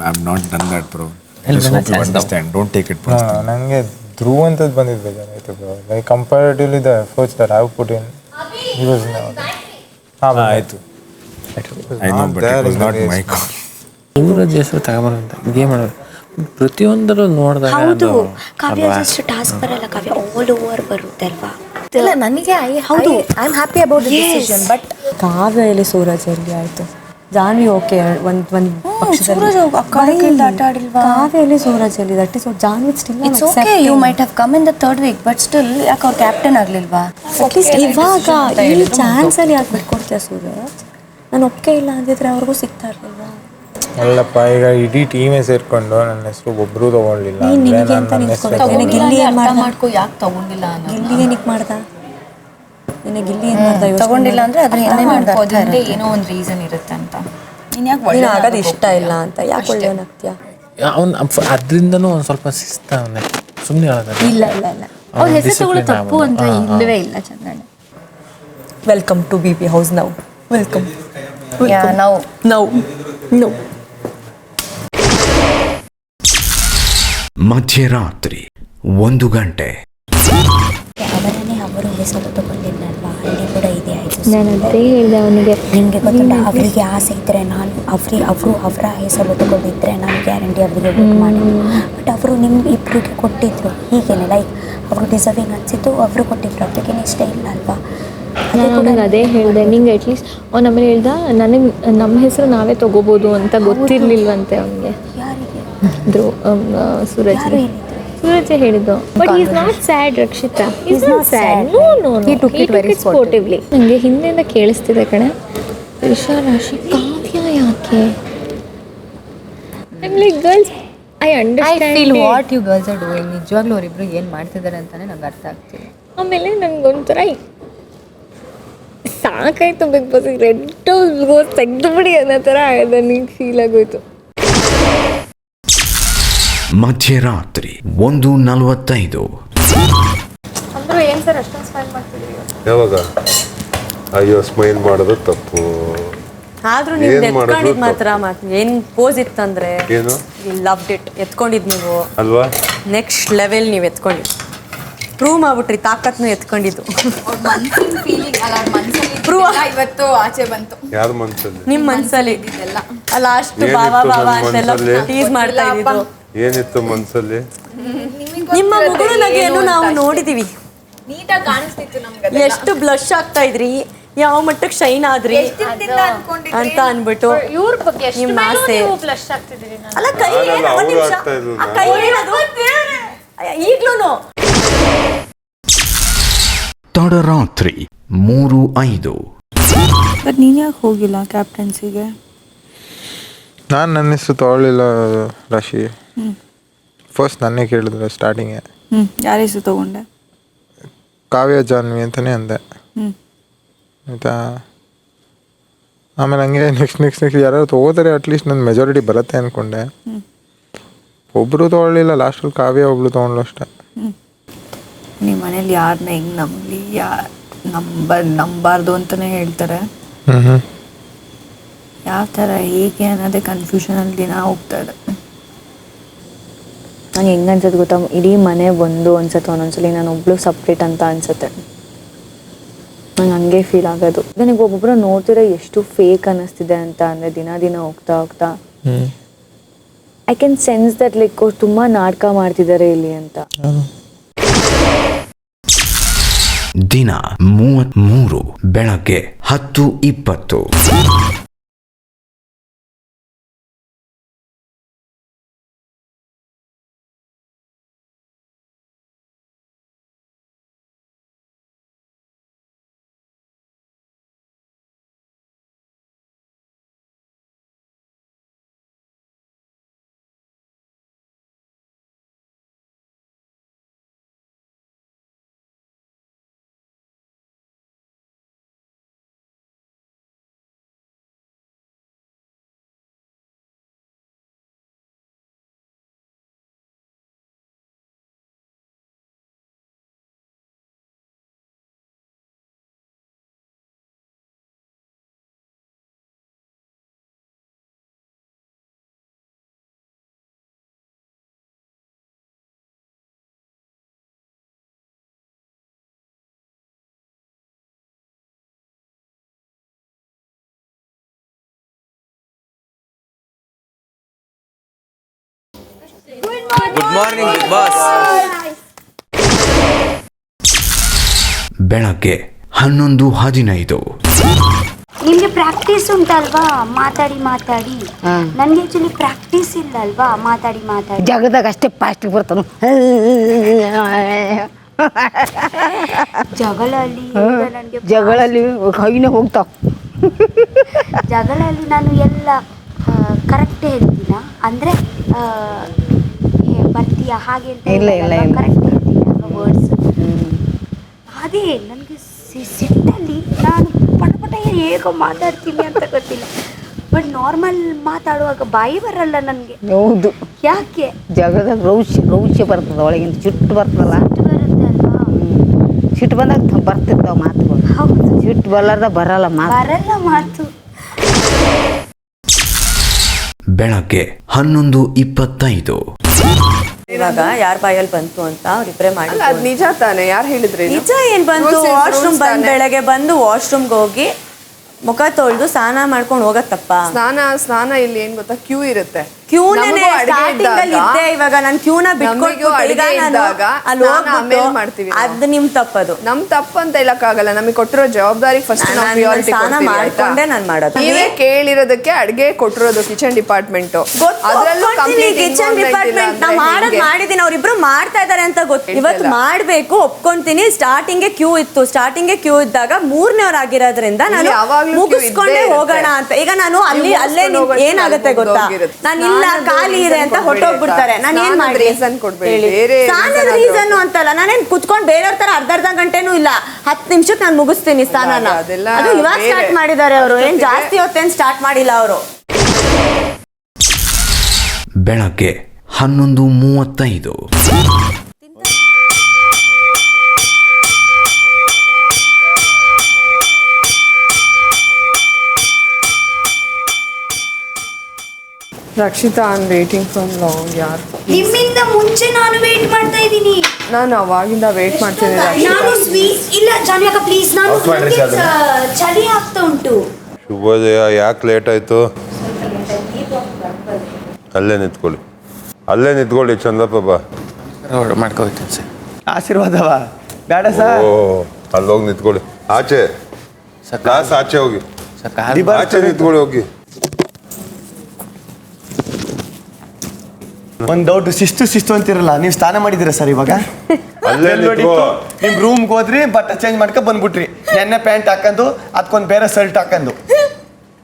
I'm not done that, bro. Just hope you understand. Don't take it personally. ನನಗೆ ಧ್ರುವ ಅಂತದ್ದು ಬಂದಿದ್ದು ಬೇಜಾರಾಯಿತು bro. Like comparatively the efforts that I have put in, he was ಆಯಿತು. I know, but it was not my call. Suraj ಹೆಸರು ತಗೊಂಬರಂತ ಗೇಮ್ ಮಾಡೋದು ಪ್ರತಿಯೊಂದರ ನೋಡಿದಾಗ ಹೌದು. ಕಾವ್ಯ ಜಸ್ಟ್ ಟಾಸ್ಕ್ ಬರಲ್ಲ, ಕಾವ್ಯ ಆಲ್ ಓವರ್ ಬರುತ್ತೆ ಅಲ್ವಾ? ಇಲ್ಲ, ನನಗೆ ಹೌದು I am happy about the decision. But Kavya ಇಲ್ಲಿ ಸೂರಜ್ ಎಲ್ಲಿ ಆಯಿತು? ಜಾನ್ವಿ ಓಕೆ ಒಂದು ಸೂರಜ್ ಆಟ ಆಡಿಲ್ವಾ? ಕಾವ್ಯ ಎಲ್ಲಿ ಸೂರಜ್ ಎಲ್ಲಿ? That is Janvi still it's okay, you might have come in the third week, but still ಯಾಕೆ ಅವ್ರು ಕ್ಯಾಪ್ಟನ್ ಆಗಲಿಲ್ವಾ? ಅಟ್ಲೀಸ್ಟ್ ಇವಾಗ ಈ ಚಾನ್ಸಲ್ಲಿ ಯಾಕೆ ಬಿಟ್ಕೊಡ್ತೀಯ ಸೂರಜ್? ನಾನು ಒಪ್ಪಿಗೆ ಇಲ್ಲ ಅಂದಿದ್ರೆ ಅವ್ರಿಗೂ ಸಿಗ್ತಾ ಇರಲಿಲ್ವಾ? ಅಲ್ಲಪ್ಪ, ಈಗ ಇಡೀ ಟೀಮೇ ಸೇರ್ಕೊಂಡು ನನ್ನ ಹೆಸರು ಒಬ್ಬರು ತಗೊಳ್ಳಿಲ್ಲ. ತಗೊಂಡಿಲ್ಲ ಅಂದ್ರೆ ಅದ್ರ ಏನೋ ಒಂದು ರೀಸನ್ ಇರುತ್ತೆ ಅಂತ. ಆಗೋದು ಇಷ್ಟ ಇಲ್ಲ ಅಂತ ಯಾಕೆ ಒಳ್ಳೆಯವನಾಗ್ತೀಯ? ಅವ್ನು ಅದರಿಂದನೂ ಒಂದು ಸ್ವಲ್ಪ ಶಿಸ್ತಾವನೆ, ಸುಮ್ಮನೆ ಹೇಳೋದಲ್ಲ. ಇಲ್ಲ ಇಲ್ಲ ಇಲ್ಲ, ಅವ್ರ ಹೆಸರು ತಗೊಳ್ಳೋ ತಪ್ಪು ಅಂತ ಇಲ್ಲವೇ ಇಲ್ಲ ಚಂದ್ರಣ್ಣ. Welcome to BB house. Now welcome. Now ಮಧ್ಯರಾತ್ರಿ 1 ಗಂಟೆ. ಅವರನ್ನೇ ಅವರು ಹೆಸರು ತಗೊಂಡಿದ್ದಲ್ವಾ? ಅಲ್ಲಿ ಕೂಡ ಇದೆ ಆಯಿತು. ನಾನು ಅದೇ ಹೇಳಿದೆ ಅವನಿಗೆ, ನಿಮಗೆ ಗೊತ್ತುಂಟ, ಅವರಿಗೆ ಆಸೆ ಇದ್ದರೆ ನಾನು ಅವರು ಅವರ ಹೆಸರು ತಗೊಂಡಿದ್ದರೆ ನಾನು ಗ್ಯಾರಂಟಿ ಅವರಿಗೆ ವೋಟ್ ಮಾಡಿ. ಬಟ್ ಅವರು ನಿಮ್ಮ ಇಬ್ಬರಿಗೆ ಕೊಟ್ಟಿದ್ರು. ಹೀಗೇನೆ ಲೈಕ್ ಅವರು ಡಿಸರ್ವಿಂಗ್ ಅನಿಸಿದ್ದು ಅವರು ಕೊಟ್ಟಿದ್ರು, ಅವ್ರಿಗೆ ಇಷ್ಟ ಇಲ್ಲ ಅಲ್ವಾ? ನಾನು ಅವನಿಗೆ ಅದೇ ಹೇಳಿದೆ. ನಿಂಗೆ ಅಟ್ಲೀಸ್ಟ್ ಅವ್ನು ಆಮೇಲೆ ಹೇಳ್ದ, ನನಗೆ ನಮ್ಮ ಹೆಸರು ನಾವೇ ತಗೋಬೋದು ಅಂತ ಗೊತ್ತಿರಲಿಲ್ವಂತೆ ಅವನಿಗೆ. ಸೂರಜ್ ಹೇಳಿದ್ದು. But is not sad Rakshita, is not sad. No he took it very sportively. ನನಗೆ ಹಿಂದೆಯಿಂದ ಕೇಳಿಸ್ತಿದೆ ಕಣೆ, ತ್ರಿಷಾ ರಾಶಿ ಕಾವ್ಯ ಯಾಕೆ? I am like girls, I understand what you girls are doing. ನಿಜವಾಗ್ಲೂ ಅವರಿಬ್ರು ಏನು ಮಾಡ್ತಿದ್ದಾರೆ ಅಂತಾನೆ ನಂಗೆ ಅರ್ಥ ಆಗ್ತಿದೆ. ಆಮೇಲೆ ನನಗೊಂಥರ ಸಾಕಾಯ್ತು, ಬಿಗ್ ಬಾಸ್ ರೆಡ್ ಹೌಸ್ ತೆಗೆದುಬಿಡಿ ಅನ್ನೋ ಥರ ನನಗೆ ಫೀಲ್ ಆಗೋಯ್ತು. ಮಧ್ಯರಾತ್ರಿ 1:45. ಅಂದ್ರು ಏನು ಸರ್ ಅಷ್ಟೊಂದು ಸ್ಮೈಲ್ ಮಾಡ್ತಿದ್ದೀರಿ? ಯಾವಾಗ? ಅಯ್ಯೋ, ಸ್ಮೈಲ್ ಮಾಡೋದು ತಪ್ಪು. ಆದ್ರೂ ನೀವು ಎತ್ಕೊಂಡಿದ್ ಮಾತ್ರ ಏನ್ ಪೋಸ್ ಇತ್ತಂದ್ರೆ ಏನು ಲವ್ಡ್ ಇಟ್. ಎತ್ಕೊಂಡಿದ್ ನೀವು ಅಲ್ವಾ? ನೆಕ್ಸ್ಟ್ ಲೆವೆಲ್ ನೀವು ಎತ್ಕೊಂಡಿದ್ದು ಪ್ರೂವ್ ಮಾಡ್ಬಿಟ್ರಿ. ತಾಕತ್ನು ಎತ್ಕೊಂಡಿದ್ದು ಇವತ್ತು ಆಚೆ ಬಂತು. ಯಾರ ಮನ್ಸಲ್ಲಿ? ನಿಮ್ ಮನ್ಸಲ್ಲಿ ಲಾಸ್ಟ್ ಬಾಬಾ ಬಾಬಾ ಅಂತೆಲ್ಲ ಟೀಸ್ ಮಾಡ್ತಾ ಇದ್ದು ಏನಿತ್ತು ಮನ್ಸಲ್ಲಿ? ನಿಮ್ಮ ಮುಗುಳು ನಗೆಯನ್ನು ನಾವು ನೋಡಿದೀವಿ. ನೀಟಾಗಿ ಕಾಣಿಸ್ತಿತ್ತು ನಮ್ಗೆ. ಎಷ್ಟು ಬ್ಲಶ್ ಆಗ್ತಾ ಇದ್ರಿ, ಯಾವ ಮಟ್ಟಕ್ಕೆ ಶೈನ್ ಆದ್ರಿ ಅಂತ ಅನ್ಬಿಟ್ಟು ನಿಮ್ಮ ಆಸೆ. ಅಲ್ಲ ಕೈ ಕೈ ಈಗ್ಲೂ ತಡರಾತ್ರಿ 3:05. ಬಟ್ ನೀನು ಯಾಕೆ ಹೋಗಿಲ್ಲ ಕ್ಯಾಪ್ಟನ್ಸಿಗೆ? ನಾನು ನನ್ನ ಹೆಸರು ತೊಗೊಳ್ಳಿಲ್ಲ ರಾಶಿ. ಫಸ್ಟ್ ನನ್ನೇ ಕೇಳಿದ್ರು ಸ್ಟಾರ್ಟಿಂಗೆ. ಯಾರ ಹೆಸರು ತೊಗೊಂಡೆ? ಕಾವ್ಯ ಜಾನ್ವಿ ಅಂತಲೇ ಅಂದೆ. ಆಯಿತಾ? ಆಮೇಲೆ ಹಂಗೆ ನೆಕ್ಸ್ಟ್ ಯಾರು ತೊಗೋತಾರೆ, ಅಟ್ಲೀಸ್ಟ್ ನನ್ನ ಮೆಜಾರಿಟಿ ಬರುತ್ತೆ ಅಂದ್ಕೊಂಡೆ. ಒಬ್ಬರು ತೊಗೊಳ್ಳಿಲ್ಲ, ಲಾಸ್ಟಲ್ಲಿ ಕಾವ್ಯ ಒಬ್ಳು ತೊಗೊಂಡ್ಲು ಅಷ್ಟೆ. ನಿಮ್ಮ ಮನೇಲಿ ಯಾರನ್ನ ಹೆಂಗೆ ನಂಬಲಿ, ನಂಬಾರ್ದು ಅಂತಲೇ ಹೇಳ್ತಾರೆ. ಯಾವ ಥರ ಹೇಗೆ ಅನ್ನೋದೇ ಕನ್ಫ್ಯೂಷನಲ್ಲಿ ದಿನ ಹೋಗ್ತಾ ಇದೆ. ನಂಗೆ ಹೆಂಗೆ ಅನ್ಸುತ್ತೆ ಗೊತ್ತಾ, ಇಡೀ ಮನೆ ಒಂದು ಅನ್ಸುತ್ತೆ, ಒಂದೊಂದ್ಸಲಿ ನಾನು ಒಬ್ಳು ಸಪ್ರೇಟ್ ಅಂತ ಅನ್ಸುತ್ತೆ. ನಂಗೆ ಹಂಗೆ ಫೀಲ್ ಆಗೋದು. ನನಗೆ ಒಬ್ಬೊಬ್ಬರು ನೋಡ್ತಿರೋ ಎಷ್ಟು ಫೇಕ್ ಅನ್ನಿಸ್ತಿದೆ ಅಂತ ಅಂದರೆ ದಿನ ಹೋಗ್ತಾ I can sense that like ಅವ್ರು ತುಂಬ ನಾಟಕ ಮಾಡ್ತಿದ್ದಾರೆ ಇಲ್ಲಿ ಅಂತ. ದಿನ 33 ಬೆಳಗ್ಗೆ 10:20. Good morning Big Boss. ಬೆಳಗ್ಗೆ 11:15. ನಿಮಗೆ ಪ್ರಾಕ್ಟೀಸ್ ಉಂಟಲ್ವಾ ಮಾತಾಡಿ ಮಾತಾಡಿ. ನನಗೆ ಆಕ್ಚುಲಿ ಪ್ರಾಕ್ಟೀಸ್ ಇಲ್ಲ ಅಲ್ವಾ ಮಾತಾಡಿ ಮಾತಾಡಿ. ಜಗದಾಗ ಅಷ್ಟೇ ಫಾಸ್ಟ್ ಬರ್ತಾನು. ಜಗಳಲ್ಲಿ ಕೈನೇ ಹೋಗ್ತಾವ. ಜಗಳಲ್ಲಿ ನಾನು ಎಲ್ಲ ಕರೆಕ್ಟೇ ಹೇಳ್ತೀನ ಅಂದರೆ ಬರ್ತೀಯಾ ಹಾಗೆ ಅಂತ ಇಲ್ಲ ಕರೆಕ್ಟ್ ಹೇಳ್ತೀನಿ ವರ್ಡ್ಸ್. ಅದೇ ನನಗೆ ಸಿಟ್ಟಲ್ಲಿ ನಾನು ಪಟ ಹೇಗೋ ಮಾತಾಡ್ತೀನಿ ಅಂತ ಗೊತ್ತಿಲ್ಲ. ಬಟ್ ನಾರ್ಮಲ್ ಮಾತಾಡುವಾಗ ಬಾಯಿ ಬರಲ್ಲ ನನಗೆ. ಹೌದು, ಯಾಕೆ? ಜಗದಾಗ ರೌಶ್ಯ ಬರ್ತದ, ಒಳಗಿಂದ ಸಿಟ್ಟು ಬರ್ತದಲ್ಲ. ಸಿಟ್ಟು ಬಂದಾಗ ಬರ್ತಿರ್ತಾವ ಮಾತುಗಳು. ಹೌದು, ಸಿಟ್ಟು ಬರಲಾರ್ದ ಬರಲ್ಲ ಮಾತು. ಬೆಳಗ್ಗೆ 11:25. ಇವಾಗ ಯಾರ ಬಾಯಲ್ಲಿ ಬಂತು ಅಂತ ಅವ್ರಿಬ್ರೆ ಮಾಡಿ. ಅದು ನಿಜ ತಾನೆ? ಯಾರು ಹೇಳಿದ್ರಿ? ನಿಜ ಏನ್ ಬಂತು? ವಾಶ್ರೂಮ್ ಬಂದ್ ಬೆಳಗ್ಗೆ ಬಂದು ವಾಶ್ರೂಮ್ಗೆ ಹೋಗಿ ಮುಖ ತೊಳೆದು ಸ್ನಾನ ಮಾಡ್ಕೊಂಡು ಹೋಗತ್ತಪ್ಪ. ಸ್ನಾನ ಇಲ್ಲಿ ಏನ್ ಗೊತ್ತಾ, ಕ್ಯೂ ಇರುತ್ತೆ. ಇವಾಗ ನಾನು ಕ್ಯೂನ ಬಿಟ್ಕೊಟ್ಟು ಮಾಡ್ತೀವಿ. ಅದು ನಿಮ್ ತಪ್ಪದು. ನಮ್ ತಪ್ಪಂತ ಹೇಳಕ್ಕಾಗಲ್ಲ. ನಮಗೆ ಕೊಟ್ಟಿರೋ ಜವಾಬ್ದಾರಿ ಫಸ್ಟ್ ಸ್ನಾನ ಮಾಡ್ಕೊಂಡೆ ನಾನು ಮಾಡೋದು. ನೀವೇ ಕೇಳಿರೋದಕ್ಕೆ ಅಡ್ಗೆ ಕೊಟ್ಟಿರೋದು ಕಿಚನ್ ಡಿಪಾರ್ಟ್ಮೆಂಟ್. ಕಿಚನ್ ಡಿಪಾರ್ಟ್ಮೆಂಟ್ ನಾ ಮಾಡಿದೀನಿ, ಅವ್ರಿಬ್ರು ಮಾಡ್ತಾ ಇದಾರೆ ಅಂತ ಗೊತ್ತು. ಇವತ್ತು ಮಾಡ್ಬೇಕು, ಒಪ್ಕೊಂತೀನಿ. ಸ್ಟಾರ್ಟಿಂಗ್ ಕ್ಯೂ ಇತ್ತು. ಸ್ಟಾರ್ಟಿಂಗ್ ಕ್ಯೂ ಇದ್ದಾಗ 3ನೇವ್ರು ಆಗಿರೋದ್ರಿಂದ ನಾನು ಮುಗಿಸ್ಕೊಂಡೆ ಹೋಗೋಣ ಅಂತ. ಈಗ ನಾನು ಅಲ್ಲೇ ಏನಾಗುತ್ತೆ ಗೊತ್ತಾ, ನಾನು ಇಲ್ಲ ಖಾಲಿ ಇದೆ ಅಂತ ಹೊಟ್ಟೋಗ್ಬಿಡ್ತಾರೆ. ನಾನು ಏನ್ ಮಾಡಿ ರೀಸನ್ ಅಂತಲ್ಲ, ನಾನೇನ್ ಕುತ್ಕೊಂಡು ಬೇರೆಯವ್ರ ತರ ಅರ್ಧ ಗಂಟೆನೂ ಇಲ್ಲ, 10 ನಿಮಿಷಕ್ಕೆ ನಾನು ಮುಗಿಸ್ತೀನಿ ಸ್ನಾನನ. ಅದು ಇವಾಗ ಸ್ಟಾರ್ಟ್ ಮಾಡಿದ್ದಾರೆ ಅವರು, ಏನ್ ಜಾಸ್ತಿ ಹೊತ್ತೇನ್ ಸ್ಟಾರ್ಟ್ ಮಾಡಿಲ್ಲ ಅವರು. ಬೆಳಗ್ಗೆ 11:35. Rakshita, I am waiting from long. ಯಾರು ನಿಮ್ಮಿಂದ ಮುಂಚೆ ನಾನು ವೇಟ್ ಮಾಡ್ತಾ ಇದ್ದೀನಿ. ನಾನು ಅವಾಗಿಂದ ವೇಟ್ ಮಾಡ್ತೀನಿ. ನಾನು ಇಲ್ಲ ಜಾನ್ವಿಕಾ ಪ್ಲೀಸ್, ನಾನು ಚಳಿ ಆಗ್ತಾ ಉಂಟು. ಶುಭೋದಯ. ಯಾಕೆ ಲೇಟ್ ಆಯ್ತು? ಅಲ್ಲೇ ನಿಂತ್ಕೊಳ್ಳಿ ಚಂದ್ರಪ್ಪ. ಮಾಡ್ಕೋತೀನಿ ಸರ್. ಆಶೀರ್ವಾದವ ಬೇಡ ಸರ್. ಅಲ್ಲೋಗಿ ನಿಂತ್ಕೊಳ್ಳಿ. ಆಚೆ ಹೋಗಿ, ಆಚೆ ನಿಂತ್ಕೊಳ್ಳಿ ಹೋಗಿ. ಒಂದ್ ಡೌಟ್, ಶಿಸ್ತು ಅಂತಿರಲ್ಲ, ನೀವು ಸ್ನಾನ ಮಾಡಿದಿರ ಸರ್ ಇವಾಗ? ನಿಮ್ ರೂಮ್ಗೆ ಹೋದ್ರಿ, ಬಟ್ಟೆ ಚೇಂಜ್ ಮಾಡ್ಕೊ ಬಂದ್ಬಿಟ್ರಿ. ನೆನ್ನೆ ಪ್ಯಾಂಟ್ ಹಾಕೊಂಡು ಅದಕ್ಕೊಂದು ಬೇರೆ ಶರ್ಟ್ ಹಾಕೊಂಡು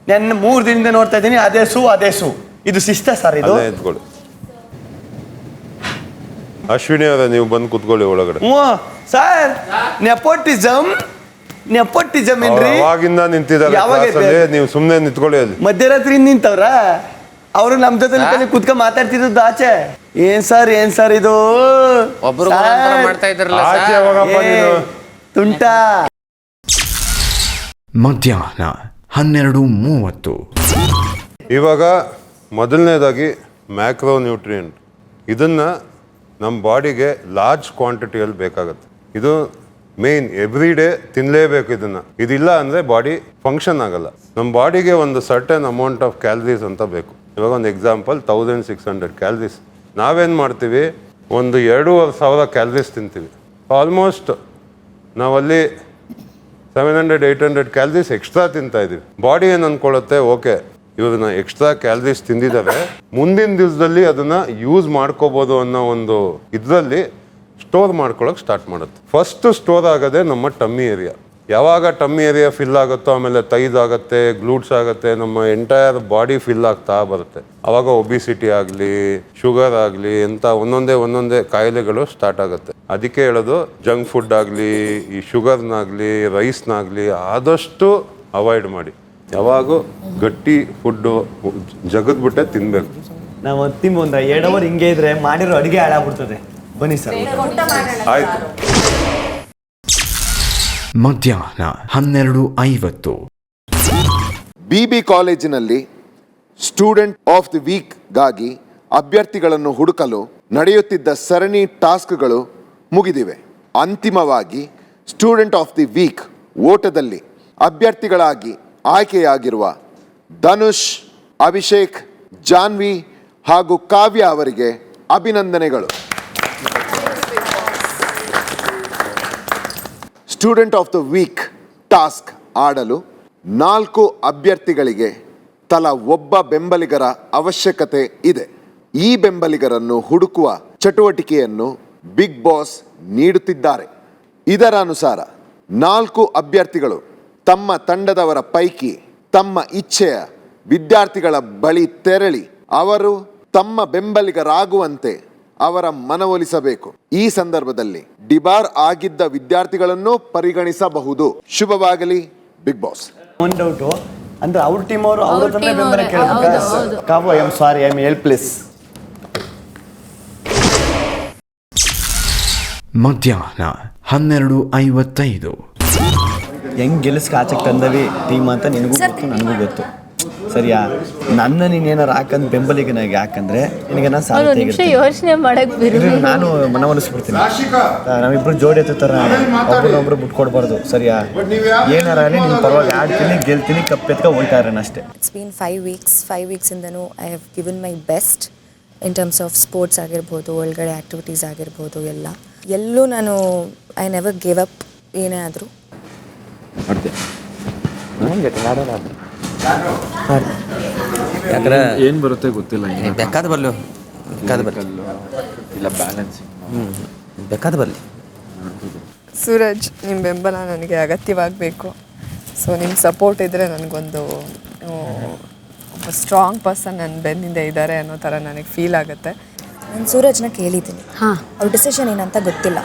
ನೆನ್ನೆ 3 ದಿನದಿಂದ ನೋಡ್ತಾ ಇದ್ದೀನಿ ಅದೇ ಶೂ. ಇದು ಶಿಸ್ತ ಸರ್? ಇದು ಅಶ್ವಿನಿ ಅವರ ನೀವು ಬಂದು ಕುತ್ಕೊಳ್ಳಿ ಒಳಗಡೆ. ಸರ್, ನೆಪೋಟಿಸಮ್ ಏನ್ರಿ? ಅವಾಗಿಂದ ನಿಂತಿದ್ದಾರೆ, ನೀವು ಸುಮ್ಮನೆ ನಿಂತ್ಕೊಳ್ಳಿ. ಅಲ್ಲಿ ಮಧ್ಯರಾತ್ರಿ ನಿಂತವ್ರ ಅವರು ನಮ್ಮ ಜೊತೆ ಕುತ್ಕೊಂಡ್ ಮಾತಾಡ್ತಿದ್ದು ಆಚೆ. ಏನ್ ಸರ್ ಇದು ತುಂಟ. ಮಧ್ಯಾಹ್ನ 12:30. ಇವಾಗ ಮೊದಲನೇದಾಗಿ ಮ್ಯಾಕ್ರೋ ನ್ಯೂಟ್ರಿಯೆಂಟ್, ಇದನ್ನ ನಮ್ಮ ಬಾಡಿಗೆ ಲಾರ್ಜ್ ಕ್ವಾಂಟಿಟಿಯಲ್ಲಿ ಬೇಕಾಗುತ್ತೆ. ಇದು ಮೇನ್, ಎವ್ರಿ ಡೇ ತಿನ್ನಲೇಬೇಕು ಇದನ್ನ. ಇದಿಲ್ಲ ಅಂದರೆ ಬಾಡಿ ಫಂಕ್ಷನ್ ಆಗಲ್ಲ. ನಮ್ಮ ಬಾಡಿಗೆ ಒಂದು ಸರ್ಟನ್ ಅಮೌಂಟ್ ಆಫ್ ಕ್ಯಾಲರೀಸ್ ಅಂತ ಬೇಕು. ಇವಾಗ ಒಂದು ಎಕ್ಸಾಂಪಲ್ 1600 ಕ್ಯಾಲರೀಸ್. ನಾವೇನು ಮಾಡ್ತೀವಿ, ಒಂದು 2500 ಕ್ಯಾಲರೀಸ್ ತಿಂತೀವಿ. ಆಲ್ಮೋಸ್ಟ್ ನಾವಲ್ಲಿ 700-800 ಕ್ಯಾಲರೀಸ್ ಎಕ್ಸ್ಟ್ರಾ ತಿಂತಾ ಇದ್ದೀವಿ. ಬಾಡಿ ಏನು ಅಂದ್ಕೊಳ್ಳುತ್ತೆ, ಓಕೆ ಇವ್ರನ್ನ ಎಕ್ಸ್ಟ್ರಾ ಕ್ಯಾಲರೀಸ್ ತಿಂದಿದ್ದಾರೆ, ಮುಂದಿನ ದಿವಸದಲ್ಲಿ ಅದನ್ನು ಯೂಸ್ ಮಾಡ್ಕೋಬೋದು ಅನ್ನೋ ಒಂದು ಇದರಲ್ಲಿ ಸ್ಟೋರ್ ಮಾಡ್ಕೊಳ್ಳೋಕೆ ಸ್ಟಾರ್ಟ್ ಮಾಡುತ್ತೆ. ಫಸ್ಟ್ ಸ್ಟೋರ್ ಆಗೋದೇ ನಮ್ಮ ಟಮ್ಮಿ ಏರಿಯಾ. ಯಾವಾಗ ಟಮ್ಮಿ ಏರಿಯಾ ಫಿಲ್ ಆಗುತ್ತೋ ಆಮೇಲೆ ತೈದ್ ಆಗುತ್ತೆ, ಗ್ಲೂಟ್ಸ್ ಆಗುತ್ತೆ, ನಮ್ಮ ಎಂಟೈರ್ ಬಾಡಿ ಫಿಲ್ ಆಗ್ತಾ ಬರುತ್ತೆ. ಆವಾಗ ಒಬಿಸಿಟಿ ಆಗಲಿ, ಶುಗರ್ ಆಗಲಿ ಅಂತ ಒಂದೊಂದೇ ಕಾಯಿಲೆಗಳು ಸ್ಟಾರ್ಟ್ ಆಗುತ್ತೆ. ಅದಕ್ಕೆ ಹೇಳೋದು, ಜಂಕ್ ಫುಡ್ ಆಗಲಿ, ಈ ಶುಗರ್ನಾಗಲಿ, ರೈಸ್ನಾಗಲಿ ಆದಷ್ಟು ಅವಾಯ್ಡ್ ಮಾಡಿ. ಯಾವಾಗೂ ಗಟ್ಟಿ ಫುಡ್ಡು ಜಗದ್ಬಿಟ್ಟೆ ತಿನ್ಬೇಕು. ನಾವು ಒಂದು 2 ಅವರ್ ಹಿಂಗೆ ಇದ್ರೆ ಮಾಡಿರೋ ಅಡುಗೆ ಹಾಳಾಗ್ಬಿಡ್ತದೆ. ಬನ್ನಿ ಸರ್, ಆಯ್ತು. ಮಧ್ಯಾಹ್ನ 12:50. BB ಕಾಲೇಜಿನಲ್ಲಿ ಸ್ಟೂಡೆಂಟ್ ಆಫ್ ದಿ ವೀಕ್ಗಾಗಿ ಅಭ್ಯರ್ಥಿಗಳನ್ನು ಹುಡುಕಲು ನಡೆಯುತ್ತಿದ್ದ ಸರಣಿ ಟಾಸ್ಕ್ಗಳು ಮುಗಿದಿವೆ. ಅಂತಿಮವಾಗಿ ಸ್ಟೂಡೆಂಟ್ ಆಫ್ ದಿ ವೀಕ್ ಓಟದಲ್ಲಿ ಅಭ್ಯರ್ಥಿಗಳಾಗಿ ಆಯ್ಕೆಯಾಗಿರುವ ಧನುಷ್, ಅಭಿಷೇಕ್, ಜಾನ್ವಿ ಹಾಗೂ ಕಾವ್ಯ ಅವರಿಗೆ ಅಭಿನಂದನೆಗಳು. Student of the week task ಆಡಲು 4 ಅಭ್ಯರ್ಥಿಗಳಿಗೆ ತಲಾ ಒಬ್ಬ ಬೆಂಬಲಿಗರ ಅವಶ್ಯಕತೆ ಇದೆ. ಈ ಬೆಂಬಲಿಗರನ್ನು ಹುಡುಕುವ ಚಟುವಟಿಕೆಯನ್ನು ಬಿಗ್ ಬಾಸ್ ನೀಡುತ್ತಿದ್ದಾರೆ. ಇದರ ಅನುಸಾರ 4 ಅಭ್ಯರ್ಥಿಗಳು ತಮ್ಮ ತಂಡದವರ ಪೈಕಿ ತಮ್ಮ ಇಚ್ಛೆಯ ವಿದ್ಯಾರ್ಥಿಗಳ ಬಳಿ ತೆರಳಿ ಅವರು ತಮ್ಮ ಬೆಂಬಲಿಗರಾಗುವಂತೆ ಅವರ ಮನವೊಲಿಸಬೇಕು. ಈ ಸಂದರ್ಭದಲ್ಲಿ ಡಿಬಾರ್ ಆಗಿದ್ದ ವಿದ್ಯಾರ್ಥಿಗಳನ್ನು ಪರಿಗಣಿಸಬಹುದು. ಶುಭವಾಗಲಿ ಬಿಗ್ ಬಾಸ್. ಒಂದು ಡೌಟು ಅಂದ್ರೆ ಅವ್ರ ಟೀಮ್ ಅವರು ಅವ್ರ ಹತ್ರನೇ ಬೆಂಬಲ ಕೇಳಬೇಕು. ಕಾವು I am sorry, I am helpless. ಮಧ್ಯಾಹ್ನ 12:55. ಹೆಂಗ್ ಗೆಲ್ಸ್ಕ ಆಚೆಗೆ ತಂದವಿ ಟೀಮ್ ಅಂತ ನಿನಗೂ ಗೊತ್ತು ನನಗೂ ಗೊತ್ತು, ಸರಿಯಾ? ನನ್ನ ನೀನೇನಾರು ಹಾಕಂದ್ ಬೆಂಬಲಿಗನಾಗಿ ಯಾಕಂದ್ರೆ ನಿನಗೆ ನಾನು ಸಾಲ ಯೋಚನೆ ಮಾಡಕ್ ನಾನು ಮನವೊಲಿಸ್ಬಿಡ್ತೀನಿ. ನಾವಿಬ್ರು ಜೋಡಿ ಎತ್ತಾರ ಒಬ್ಬರೊಬ್ರು ಬಿಟ್ಕೊಡ್ಬಾರ್ದು, ಸರಿಯಾ? ಏನಾರ ಆಗಲಿ ನಿನ್ನ ಪರವಾಗಿ ಆಡ್ತೀನಿ, ಗೆಲ್ತೀನಿ, ಕಪ್ಪೆತ್ಕ ಹೋಗ್ತಾ ಇರೋಣ ಅಷ್ಟೇ. ಇಟ್ಸ್ ಬೀನ್ 5 ವೀಕ್ಸಿಂದನೂ I have given my best in terms of sports ಆಗಿರ್ಬೋದು, ಒಳಗಡೆ ಆ್ಯಕ್ಟಿವಿಟೀಸ್ ಆಗಿರ್ಬೋದು, ಎಲ್ಲೂ ನಾನು ಐ ನೆವರ್ ಗಿವ್ ಅಪ್. ಏನೇ ಆದರೂ ಯಾಕಂದ್ರೆ ಏನು ಬರುತ್ತೆ ಗೊತ್ತಿಲ್ಲ. ಬೇಕಾದ ಬರಲಿ, ಇಲ್ಲ ಬ್ಯಾಲೆನ್ಸ್ ಬೇಕಾದ ಬರಲಿ. ಸೂರಜ್, ನಿಮ್ಮ ಬೆಂಬಲ ನನಗೆ ಅಗತ್ಯವಾಗಬೇಕು. ಸೊ ನಿಮ್ಮ ಸಪೋರ್ಟ್ ಇದ್ದರೆ ನನಗೊಂದು ಒಬ್ಬ ಸ್ಟ್ರಾಂಗ್ ಪರ್ಸನ್ ನನ್ನ ಬೆನ್ನಿಂದ ಇದ್ದಾರೆ ಅನ್ನೋ ಥರ ನನಗೆ ಫೀಲ್ ಆಗುತ್ತೆ. ನಾನು ಸೂರಜ್ನ ಕೇಳಿದ್ದೀನಿ, ಅವ್ರ ಡಿಸಿಷನ್ ಏನಂತ ಗೊತ್ತಿಲ್ಲ.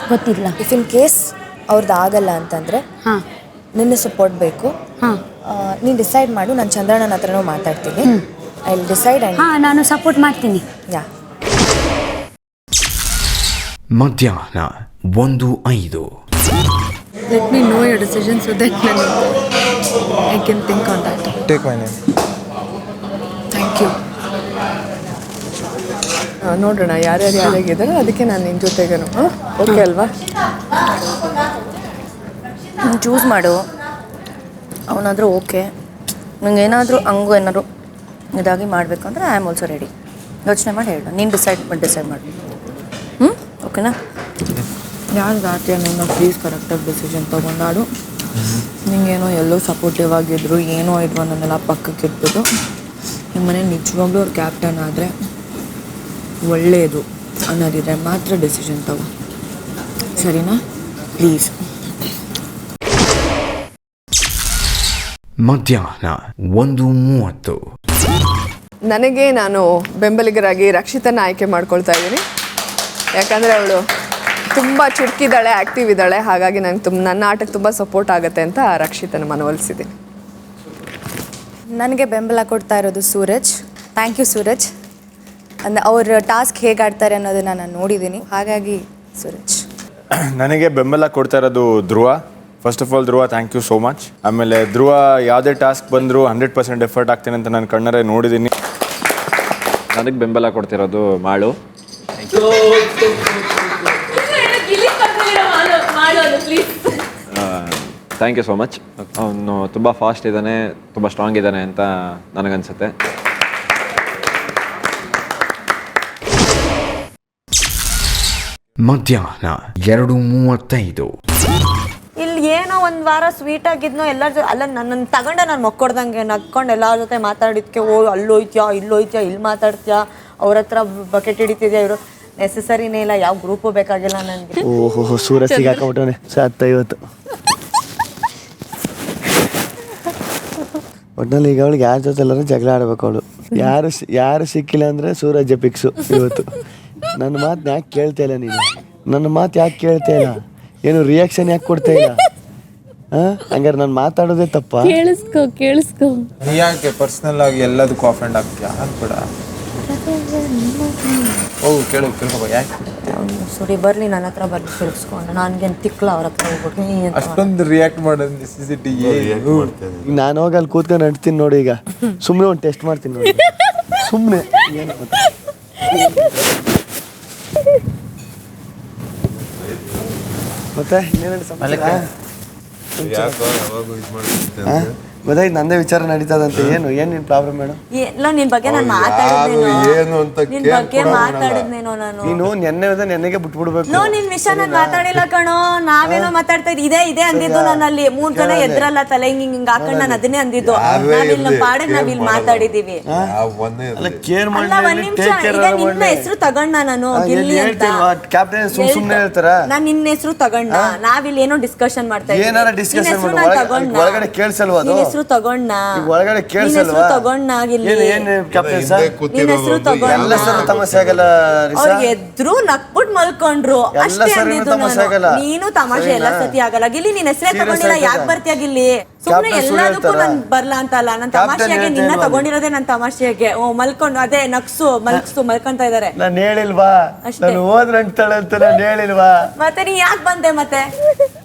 ಇಫ್ ಇನ್ ಕೇಸ್ ಅವ್ರದ್ದು ಆಗಲ್ಲ ಅಂತಂದರೆ ನಿನ್ನ ಸಪೋರ್ಟ್ ಬೇಕು, ನೀನು ಡಿಸೈಡ್ ಮಾಡು. ನಾನು ಚಂದ್ರಣ್ಣನ ಹತ್ರನೂ ಮಾತಾಡ್ತೀನಿ. ಐ ವಿಲ್ ಡಿಸೈಡ್ ಆ್ಯಂಡ್ ನಾನು ಸಪೋರ್ಟ್ ಮಾಡ್ತೀನಿ. ಯಾ. ಮಧ್ಯಾಹ್ನ 1:05. Let me know your decision so that I can think on that. Take my name. Thank you. ನೋಡೋಣ ಯಾರ್ಯಾರಿದ್ದಾರೆ, ಅದಕ್ಕೆ ನಾನು ನಿನ್ನ ಜೊತೆಗೇನು ಓಕೆ ಅಲ್ವಾ? ನೀನು ಚೂಸ್ ಮಾಡು. ಅವನಾದರೂ ಓಕೆ, ನಂಗೆ ಏನಾದರೂ ಹಂಗೂ ಏನಾದ್ರು ಇದಾಗಿ ಮಾಡಬೇಕು ಅಂದರೆ ಐ ಆಮ್ ಆಲ್ಸೋ ರೆಡಿ. ಯೋಚನೆ ಮಾಡಿ ಹೇಳು, ನೀನು ಡಿಸೈಡ್ ಮಾಡಿ. ಓಕೆನಾ? ಯಾರು ಗಾತಿಯ ನನ್ನ ಪ್ಲೀಸ್ ಕರೆಕ್ಟಾಗಿ ಡಿಸಿಷನ್ ತೊಗೊಂಡಾಡು. ನಿಂಗೇನೋ ಎಲ್ಲೋ ಸಪೋರ್ಟಿವ್ ಆಗಿದ್ರು, ಏನೋ ಇದ್ವು ನನ್ನೆಲ್ಲ ಪಕ್ಕಕ್ಕೆ ಇಟ್ಬಿಟ್ಟು ನಿಮ್ಮ ಮನೆ ನಿಜವಾಗ್ಲೂ ಅವ್ರು ಕ್ಯಾಪ್ಟನ್ ಆದರೆ ಒಳ್ಳೆಯದು ಅನ್ನೋದಿದ್ರೆ ಮಾತ್ರ ಡಿಸಿಷನ್ ತಗೋ, ಸರಿನಾ? ಪ್ಲೀಸ್. ಮಧ್ಯಾಹ್ನ 1:30. ನನಗೆ ನಾನು ಬೆಂಬಲಿಗರಾಗಿ ರಕ್ಷಿತನ ಆಯ್ಕೆ ಮಾಡ್ಕೊಳ್ತಾ ಇದ್ದೀನಿ. ಯಾಕಂದರೆ ಅವಳು ತುಂಬ ಚುರುಕಿದ್ದಾಳೆ, ಆ್ಯಕ್ಟಿವ್ ಇದ್ದಾಳೆ. ಹಾಗಾಗಿ ನನಗೆ ನನ್ನ ಆಟಕ್ಕೆ ತುಂಬ ಸಪೋರ್ಟ್ ಆಗುತ್ತೆ ಅಂತ ರಕ್ಷಿತನ ಮನವೊಲಿಸಿದ್ದೀನಿ. ನನಗೆ ಬೆಂಬಲ ಕೊಡ್ತಾ ಇರೋದು ಸೂರಜ್. Thank you Suraj. ಅಂದರೆ ಅವ್ರ ಟಾಸ್ಕ್ ಹೇಗೆ ಆಡ್ತಾರೆ ಅನ್ನೋದನ್ನು ನಾನು ನೋಡಿದ್ದೀನಿ, ಹಾಗಾಗಿ ಸೂರಜ್. ನನಗೆ ಬೆಂಬಲ ಕೊಡ್ತಾ ಇರೋದು Dhruva. First of all Dhruva, thank you so much. ಆಮೇಲೆ ಧ್ರುವ ಯಾವುದೇ ಟಾಸ್ಕ್ ಬಂದರೂ 100% ಎಫರ್ಟ್ ಆಗ್ತೀನಿ ಅಂತ ನಾನು ಕಣ್ಣರೇ ನೋಡಿದ್ದೀನಿ. ನನಗೆ ಬೆಂಬಲ ಕೊಡ್ತಿರೋದು Malu. Thank you so much. ಅವನು ತುಂಬ ಫಾಸ್ಟ್ ಇದ್ದಾನೆ, ತುಂಬ ಸ್ಟ್ರಾಂಗ್ ಇದ್ದಾನೆ ಅಂತ ನನಗನ್ಸುತ್ತೆ. ಮಧ್ಯಾಹ್ನ 2:35. ಇಲ್ಲಿ ಏನೋ ಒಂದು ವಾರ ಸ್ವೀಟ್ ಆಗಿದ್ನೋ ಎಲ್ಲರ ಅಲ್ಲ ನನ್ನ ತಗೊಂಡೆ ನಾನು ಮಕ್ಕೊಡ್ದಂಗೆ ನಕ್ಕೊಂಡು ಎಲ್ಲರ ಜೊತೆ ಮಾತಾಡಿದ್ಕೆ ಅಲ್ಲೋಯ್ತ್ಯಾ ಇಲ್ಲಿ ಮಾತಾಡ್ತೀಯಾ, ಅವ್ರ ಹತ್ರ ಬಕೆಟ್ ಹಿಡಿತಿದ್ಯಾ, ಇವರು ನೆಸೆಸರಿನೇ ಇಲ್ಲ, ಯಾವ ಗ್ರೂಪು ಬೇಕಾಗಿಲ್ಲ ನನಗೆ. ಓಹೋ, ಸೂರಜ್ ಸಿಗಾಕೊಂಬಿಟ್ಟವನೆ. ಸತ್ತ ಇವತ್ತು ಒಟ್ಟಿನಲ್ಲಿ ಈಗ ಅವಳಿಗೆ ಯಾರ ಜೊತೆ ಎಲ್ಲರೂ ಜಗಳ ಆಡ್ಬೇಕು. ಅವಳು ಯಾರು ಸಿಕ್ಕಿಲ್ಲ ಅಂದರೆ ಸೂರಜ್ ಪಿಕ್ಸು ಇವತ್ತು. ನನ್ನ ಮಾತು ಯಾಕೆ ಕೇಳ್ತಾ ಇಲ್ಲ ನೀನು? ನನ್ನ ಮಾತು ಯಾಕೆ ಕೇಳ್ತಾ ಇಲ್ಲ? ಏನು ರಿಯಾಕ್ಷನ್ ಯಾಕೆ ಕೊಡ್ತಾ ಇಲ್ಲ? ಹಂಗಾರೆ ನಾನು ಮಾತಾಡೋದೇ ತಪ್ಪ? ಕೇಳಿಸ್ಕೊ. ಯಾಕೆ ಪರ್ಸ್ನಲ್ ಆಗಿ ಎಲ್ಲದಕ್ಕೂ ಆಫೆಂಡ್ ಆಗ್ತೀಯಾ? ಬೇಡ. ಕೇಳ್ಕೊ ಯಾಕೆ? ಸರಿ ಬರಲಿ, ನನ್ನ ಹತ್ರ ಬರ್ಲಿ ಕೇಳಿಸ್ಕೊಂಡು. ನನಗೇನು ತಿಕ್ಕಲ ಅವ್ರ ಹತ್ರ ಹೋಗ್ಬಿಟ್ಟು ಅಷ್ಟೊಂದು ರಿಯಾಕ್ಟ್ ಮಾಡೋದು ನೆಸೆಸಿಟಿ. ನಾನು ಹೋಗಿ ಅಲ್ಲಿ ಕೂತ್ಕೊಂಡು ನಡ್ತೀನಿ ನೋಡಿ. ಈಗ ಸುಮ್ಮನೆ ಒಂದು ಟೆಸ್ಟ್ ಮಾಡ್ತೀನಿ ನೋಡಿ, ಸುಮ್ಮನೆ. ಮತ್ತೆ ಇನ್ನೇನು ಗೊತ್ತಾಯ್ತು ನಂದೇ ವಿಚಾರ ನಡೀತದಂತೆ. ಏನು ನಿನ್ ಪ್ರಾಬ್ಲಮ್ ಮೇಡಮ್? ಎಲ್ಲ ನಿನ್ ಬಗ್ಗೆ ನಾನು ನಿನ್ ಬಗ್ಗೆ ಮಾತಾಡಿದ್ನೇನೋ ನಾನು. ನೀನು ನೆನ್ನೆಗೆ ಬಿಟ್ಬಿಡ್ಬೇಕು. ನಿನ್ ವಿಷಯ ನಾನು ಮಾತಾಡಿಲ್ಲ ಕಣೋ. ನಾವೇನೋ ಮಾತಾಡ್ತಾ ಇದೆ ಅಂದಿದ್ದು. ನಾನಲ್ಲಿ 3 ಜನ ಎದ್ರಲ್ಲ ತಲೆ ಹಿಂಗ್ ಹಾಕೊಂಡ್ ನಾನು ಅದನ್ನೇ ಅಂದಿದ್ದು. ನಾವಿಲ್ಲಿ ಪಾಡಿಗೆ ನಾವಿಲ್ಲಿ ಮಾತಾಡಿದೀವಿ. ಕೇರ್ ಮಾಡಿ ಒಂದ್ ನಿಮಿಷ. ಈಗ ನಿನ್ನ ಹೆಸರು ತಗೊಂಡ ನಾನು ಗಿಲ್ಲಿ ಅಂತ. ಕ್ಯಾಪ್ಟನ್ ಸುಮ್ನೆ ಹೇಳ್ತಾರ. ನಾನ್ ನಿನ್ನ ಹೆಸರು ತಗೊಂಡ. ನಾವಿಲ್ಲಿ ಏನೋ ಡಿಸ್ಕಷನ್ ಮಾಡ್ತಾ ಇದ್ದೀವಿ. ಏನಾರ ಡಿಸ್ಕಷನ್ ಒಳಗಡೆ ಕೇಳಿಸಲ್ವಾ? ಅದು ಹೆಸರು ತಗೊಂಡ. ಒಳಗಡೆ ಕೇಳಿಸಲ್ವಾ? ತಗೊಂಡ ಗಿಲ್ಲಿ. ಏನು ಕ್ಯಾಪ್ಟನ್ ಸರ್ ನಿನ್ನ ಹೆಸರು ತಗೊಂಡ. ಎಲ್ಲ ಸರ್ ತಮಾಷೆ ಆಗಲ್ಲ. ಅವ್ರು ಎದ್ರು ನಕ್ಬಿಟ್ಟು ಮಲ್ಕೊಂಡ್ರು ಅಷ್ಟೇ ಅಂದಿದ್ದು ನಾನು. ನೀನು ತಮಾಷೆ ಎಲ್ಲ ಸತಿ ಆಗಲ್ಲ ಗಿಲ್ಲಿ. ನಿನ್ನ ಹೆಸರೇ ತಗೊಂಡಿಲ್ಲ, ಯಾಕೆ ಬರ್ತೀಯ ಗಿಲ್ಲಿ? ಸುಮ್ನೆ ಎಲ್ಲದಕ್ಕೂ ನನ್ ಬರ್ಲಾ ಅಂತಲ್ಲ. ನನ್ ತಮಾಷೆಗೆ ನಿನ್ನ ತಗೊಂಡಿರೋದೇ ನನ್ ತಮಾಷೆಗೆ. ಮಲ್ಕೊಂಡು ಅದೇ ಮಲ್ಕೊಂತ ಇದಾರೆ. ನಾನು ಹೇಳಿಲ್ವಾ? ನಾನು ಹೋದ್ರೆ ಅಂತಾಳೆ ಅಂತ ನಾನು ಹೇಳಿಲ್ವಾ? ಮತ್ತೆ ನೀ ಯಾಕೆ ಬಂದೆ? ಮತ್ತೆ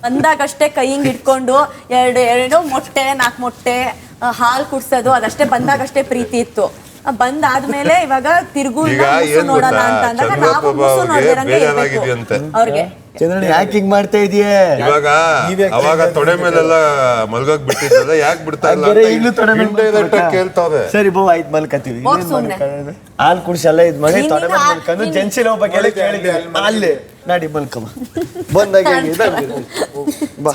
ಬಂದಾಗಷ್ಟೇ ಕೈ ಹಿಂಗ್ ಇಟ್ಕೊಂಡು ಎರಡು ಮೊಟ್ಟೆ 4 ಮೊಟ್ಟೆ ಹಾಲು ಕುಡ್ಸೋದು ಅದಷ್ಟೇ. ಬಂದಾಗಷ್ಟೇ ಪ್ರೀತಿ ಇತ್ತು. ಬಂದಾದ್ಮೇಲೆ ಇವಾಗ ತಿರುಗು ನೋಡೋಣ ಅಂತ ಅಂದಾಗ ನಾವು ಮುಸು ನೋಡ್ದಿರಂಗೆ ಇರ್ಬೇಕು ಅವ್ರಿಗೆ. ಚಂದ್ರಣ್ಣ ಯಾಕೆ ಹಿಂಗ್ ಮಾಡ್ತಾ ಇದೀಯ? ಇವಾಗ ಅವಾಗ ತೊಡೆ ಮೇಲೆಲ್ಲ ಮಲ್ಗೋಕ್ ಬಿಟ್ಟಿದ್ದಲ್ಲ, ಯಾಕೆ ಬಿಡ್ತಾ ಇಲ್ಲ ಕೇಳ್ತಾವೆ. ಸರಿ ಬೋ ಆಯ್ತು ಮಲ್ಕತ್ತೀವಿ. ಹಾಲು ಕುಡ್ಸಿ ಎಲ್ಲ ಇದ್ ಮಾಡಿ ತೊಡೆ ಮೇಲೆ ಮಲ್ಕೊಂಡು ಜೆನ್ಸಿಲ್ ಹೋಗ್ಬೇಕೆಲ್ಲ ಕೇಳಿದ್ವಿ. ಅಲ್ಲಿ ನಾಡಿ ಮಲ್ಕಮ್ಮ ಬಂದಾಗ ಬಾ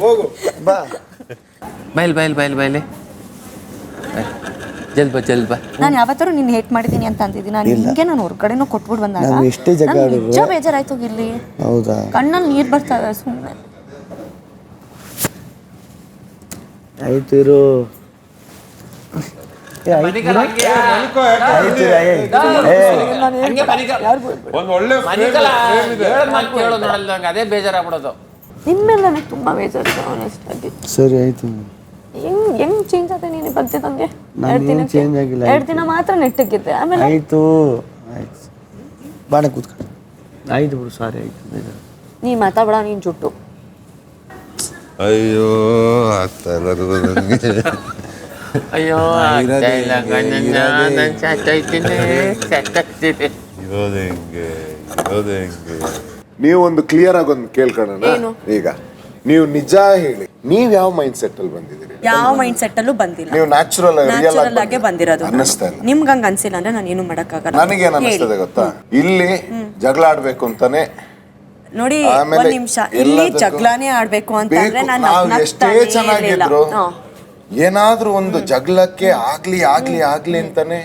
ಹೋಗು ಬಾ ಬೈಲಿ ಜಲ್ ಬಾ. ನಾನು ಯಾವತ್ತಾರು ನಿನ್ನ ಹೇಟ್ ಮಾಡಿದ್ದೀನಿ ಅಂತ ಅಂತಿದ್ದೀನಿ. ನಿಮಗೆ ನಾನು ಹೊರಗಡೆನೂ ಕೊಟ್ಬಿಟ್ಟು ಬಂದಾಗ ಎಷ್ಟೇ ಜಗ ನಿಜ ಬೇಜಾರಾಯ್ತು ಗಿಲ್ಲಿ. ಹೌದಾ? ಕಣ್ಣಲ್ಲಿ ನೀರು ಬರ್ತಾ ಇದೆ ಸುಮ್ಮನೆ. ಆಯ್ತು ಇರು. ಅದೇ ಬೇಜಾರಾಗ್ಬಿಡೋದು. ನಿಮ್ಮೇಲೆ ನನಗೆ ತುಂಬಾ ಬೇಜಾರು ಆನೆಸ್ಟ್ ಆಗಿ. ಸರಿ ಆಯ್ತು. ಹೆಂಗ್ ಚೇಂಜ್ ಆದ ನೀನು ಬಂದಿದ್ದಂಗೆ? ಚೇಂಜ್ ಆಗಿಲ್ಲ. 2 ದಿನ ಮಾತ್ರ ನೆಟ್ಟಗಿದ್ದೆ, ಆಮೇಲೆ ಆಯ್ತು ಬಾಣ ಕೂತ್ಕೊಂಡು ಆಯ್ತು ಬಿಡು. ಸಾರಿ ಆಯ್ತು. ನೀ ಮಾತಾಡ, ನೀನ್ ಜುಟ್ಟು. ಅಯ್ಯೋ ಆಗ್ತಾ ಇಲ್ಲ ಅಯ್ಯೋ ನೀವು ಒಂದು ಕ್ಲಿಯರ್ ಆಗಿ ಒಂದು ಕೇಳ್ಕೊಳ್ಳೋಣ. ಈಗ ನೀವು ನಿಜ ಹೇಳಿ, ನೀವ್ ಯಾವ ಮೈಂಡ್ ಸೆಟ್ ಅಲ್ಲಿ ಬಂದಿದ್ದೀರಿ? ಯಾವ ಮೈಂಡ್ ಸೆಟ್ ಅಲ್ಲೂ ಬಂದಿಲ್ಲ. ನೀವು ನ್ಯಾಚುರಲ್ ಆಗಿ ಬಂದಿರೋದು. ನಿಮ್ಗೆ ಹಂಗ ಅನ್ಸಿಲ್ಲ ಅಂದ್ರೆ ನಾನು ಏನು ಮಾಡಕ್ಕಾಗಲ್ಲ. ನನಗೇನ್ ಅನಿಸ್ತದೆ ಗೊತ್ತಾ, ಇಲ್ಲಿ ಜಗಳ ಆಡ್ಬೇಕು ಅಂತಾನೆ ನೋಡಿ. ಒಂದ್ ನಿಮಿಷ, ಇಲ್ಲಿ ಜಗಳನೇ ಆಡ್ಬೇಕು ಅಂತಂದ್ರೆ ನಾನು ಎಷ್ಟೇ ಚೆನ್ನಾಗಿದ್ರು ಏನಾದ್ರೂ ಒಂದು ಜಗಳಕ್ಕೆ ಆಗ್ಲಿ ಅಂತಾನೆ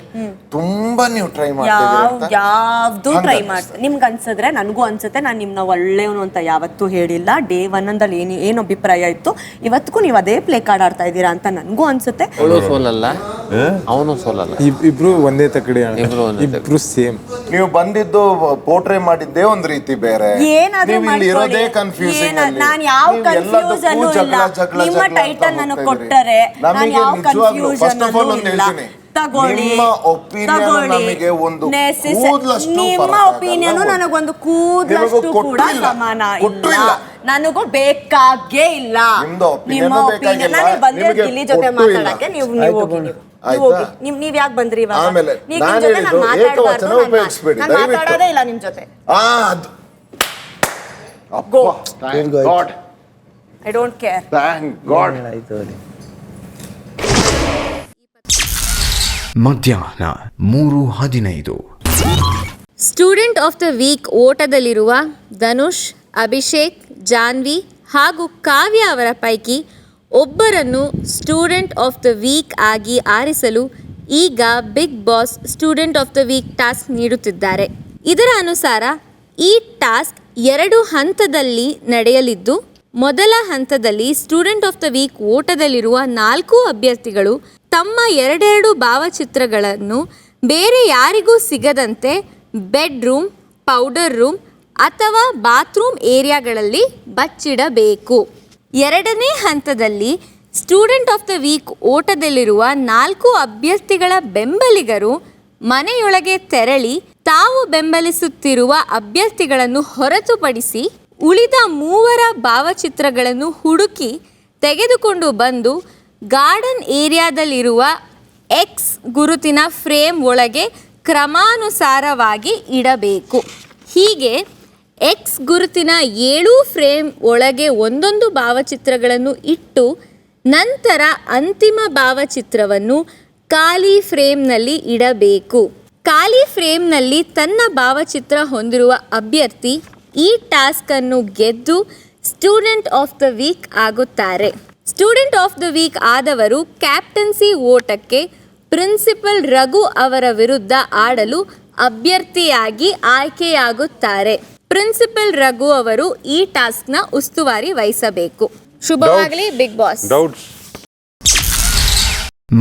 ತುಂಬಾ ನೀವು ಟ್ರೈ ಮಾಡ್ತೀರಾ. ಯಾವ್ದು ಟ್ರೈ ಮಾಡ್ತೀನಿ. ನಿಮ್ಗೆ ಅನ್ಸಿದ್ರೆ ನನಗೂ ಅನ್ಸುತ್ತೆ. ನಾನು ನಿಮ್ನ ಒಳ್ಳೆಯವನು ಅಂತ ಯಾವತ್ತೂ ಹೇಳಿಲ್ಲ. ಡೇ 1 ಅಲ್ಲಿ ಏನು ಅಭಿಪ್ರಾಯ ಇತ್ತು, ಇವತ್ತಿಗೂ ನೀವು ಅದೇ ಪ್ಲೇ ಕಾರ್ಡ್ ಆಡ್ತಾ ಇದ್ದೀರಾ ಅಂತ ನನಗೂ ಅನ್ಸುತ್ತೆ. ಅವನು ಸೋಲಲ್ಲ, ಇಬ್ರು ಒಂದೇ ತಕಡಿ, ಇಬ್ರು ಸೇಮ್. ನೀವು ಬಂದಿದ್ದು ಪೋರ್ಟ್ರೇ ಮಾಡಿದ್ದೇ ಒಂದ್ ರೀತಿ ಬೇರೆ. ಏನಾದ್ರೂ ಇರೋದೇ ಕನ್ಫ್ಯೂಸಿಂಗ್. ನಾನು ಯಾವ ಕನ್ಫ್ಯೂಷನ್ ಇಲ್ಲ. ನಿಮ್ಮ ಟೈಟಲ್ ನನಗೆ ಕೊಟ್ಟರೆ ನಾನು ಯಾವ ಕನ್ಫ್ಯೂಷನ್ ಇಲ್ಲ. ತಗೊಳ್ಳಿ, ನಿಮ್ಮ ಒಪಿನಿಯನ್ ನನಗೊಂದು ಕೂದಲಷ್ಟು ಕೂಡ ಸಮಾನ ಇಲ್ಲ. ನನಗೂ ಬೇಕಾಗೇ ಇಲ್ಲ ನಿಮ್ಮ ಒಪಿನಿಯನ್. ನನಗೆ ಬಂದಿರೋ ಗಿಲ್ಲಿ ಜೊತೆ ಮಾತಾಡಕ್ಕೆ ನೀವು ಹೋಗಿ. ನೀವ್ ಯಾಕೆ ಬಂದ್ರಿ ಇವಾಗ? ನಿಮ್ ಜೊತೆ ನಾನು ಮಾತಾಡಬಾರ್ದು. ನಾನು ಮಾತಾಡೋದೇ ಇಲ್ಲ ನಿಮ್ ಜೊತೆ. Go. I don't care. Thank God. ಮಧ್ಯಾಹ್ನ 3:15. ಸ್ಟೂಡೆಂಟ್ ಆಫ್ ದ ವೀಕ್ ಓಟದಲ್ಲಿರುವ ಧನುಷ್, ಅಭಿಷೇಕ್, ಜಾನ್ವಿ ಹಾಗೂ ಕಾವ್ಯ ಅವರ ಪೈಕಿ ಒಬ್ಬರನ್ನು ಸ್ಟೂಡೆಂಟ್ ಆಫ್ ದ ವೀಕ್ ಆಗಿ ಆರಿಸಲು ಈಗ Big Boss student of the week task ನೀಡುತ್ತಿದ್ದಾರೆ. ಇದರ ಅನುಸಾರ ಈ ಟಾಸ್ಕ್ 2 ಹಂತದಲ್ಲಿ ನಡೆಯಲಿದ್ದು, ಮೊದಲ ಹಂತದಲ್ಲಿ ಸ್ಟೂಡೆಂಟ್ ಆಫ್ ದ ವೀಕ್ ಓಟದಲ್ಲಿರುವ 4 ಅಭ್ಯರ್ಥಿಗಳು ತಮ್ಮ 2 ಭಾವಚಿತ್ರಗಳನ್ನು ಬೇರೆ ಯಾರಿಗೂ ಸಿಗದಂತೆ ಬೆಡ್ರೂಮ್, ಪೌಡರ್ ರೂಮ್ ಅಥವಾ ಬಾತ್ರೂಮ್ ಏರಿಯಾಗಳಲ್ಲಿ ಬಚ್ಚಿಡಬೇಕು. 2ನೇ ಹಂತದಲ್ಲಿ ಸ್ಟೂಡೆಂಟ್ ಆಫ್ ದ ವೀಕ್ ಓಟದಲ್ಲಿರುವ 4 ಅಭ್ಯರ್ಥಿಗಳ ಬೆಂಬಲಿಗರು ಮನೆಯೊಳಗೆ ತೆರಳಿ ತಾವು ಬೆಂಬಲಿಸುತ್ತಿರುವ ಅಭ್ಯರ್ಥಿಗಳನ್ನು ಹೊರತುಪಡಿಸಿ ಉಳಿದ 3 ಭಾವಚಿತ್ರಗಳನ್ನು ಹುಡುಕಿ ತೆಗೆದುಕೊಂಡು ಬಂದು ಗಾರ್ಡನ್ ಏರಿಯಾದಲ್ಲಿರುವ ಎಕ್ಸ್ ಗುರುತಿನ ಫ್ರೇಮ್ ಒಳಗೆ ಕ್ರಮಾನುಸಾರವಾಗಿ ಇಡಬೇಕು. ಹೀಗೆ ಎಕ್ಸ್ ಗುರುತಿನ 7 ಫ್ರೇಮ್ ಒಳಗೆ ಒಂದೊಂದು ಭಾವಚಿತ್ರಗಳನ್ನು ಇಟ್ಟು ನಂತರ ಅಂತಿಮ ಭಾವಚಿತ್ರವನ್ನು ಖಾಲಿ ಫ್ರೇಮ್ನಲ್ಲಿ ಇಡಬೇಕು. ಖಾಲಿ ಫ್ರೇಮ್ನಲ್ಲಿ ತನ್ನ ಭಾವಚಿತ್ರ ಹೊಂದಿರುವ ಅಭ್ಯರ್ಥಿ ಈ ಟಾಸ್ಕ್ ಅನ್ನು ಗೆದ್ದು ಸ್ಟೂಡೆಂಟ್ ಆಫ್ ದ ವೀಕ್ ಆಗುತ್ತಾರೆ. ಸ್ಟೂಡೆಂಟ್ ಆಫ್ ದ ವೀಕ್ ಆದವರು ಕ್ಯಾಪ್ಟನ್ಸಿ ಓಟಕ್ಕೆ ಪ್ರಿನ್ಸಿಪಲ್ ರಘು ಅವರ ವಿರುದ್ಧ ಆಡಲು ಅಭ್ಯರ್ಥಿಯಾಗಿ ಆಯ್ಕೆಯಾಗುತ್ತಾರೆ. ಪ್ರಿನ್ಸಿಪಲ್ ರಘು ಅವರು ಈ ಟಾಸ್ಕ್ನ ಉಸ್ತುವಾರಿ ವಹಿಸಬೇಕು. ಶುಭವಾಗಲಿ ಬಿಗ್ ಬಾಸ್.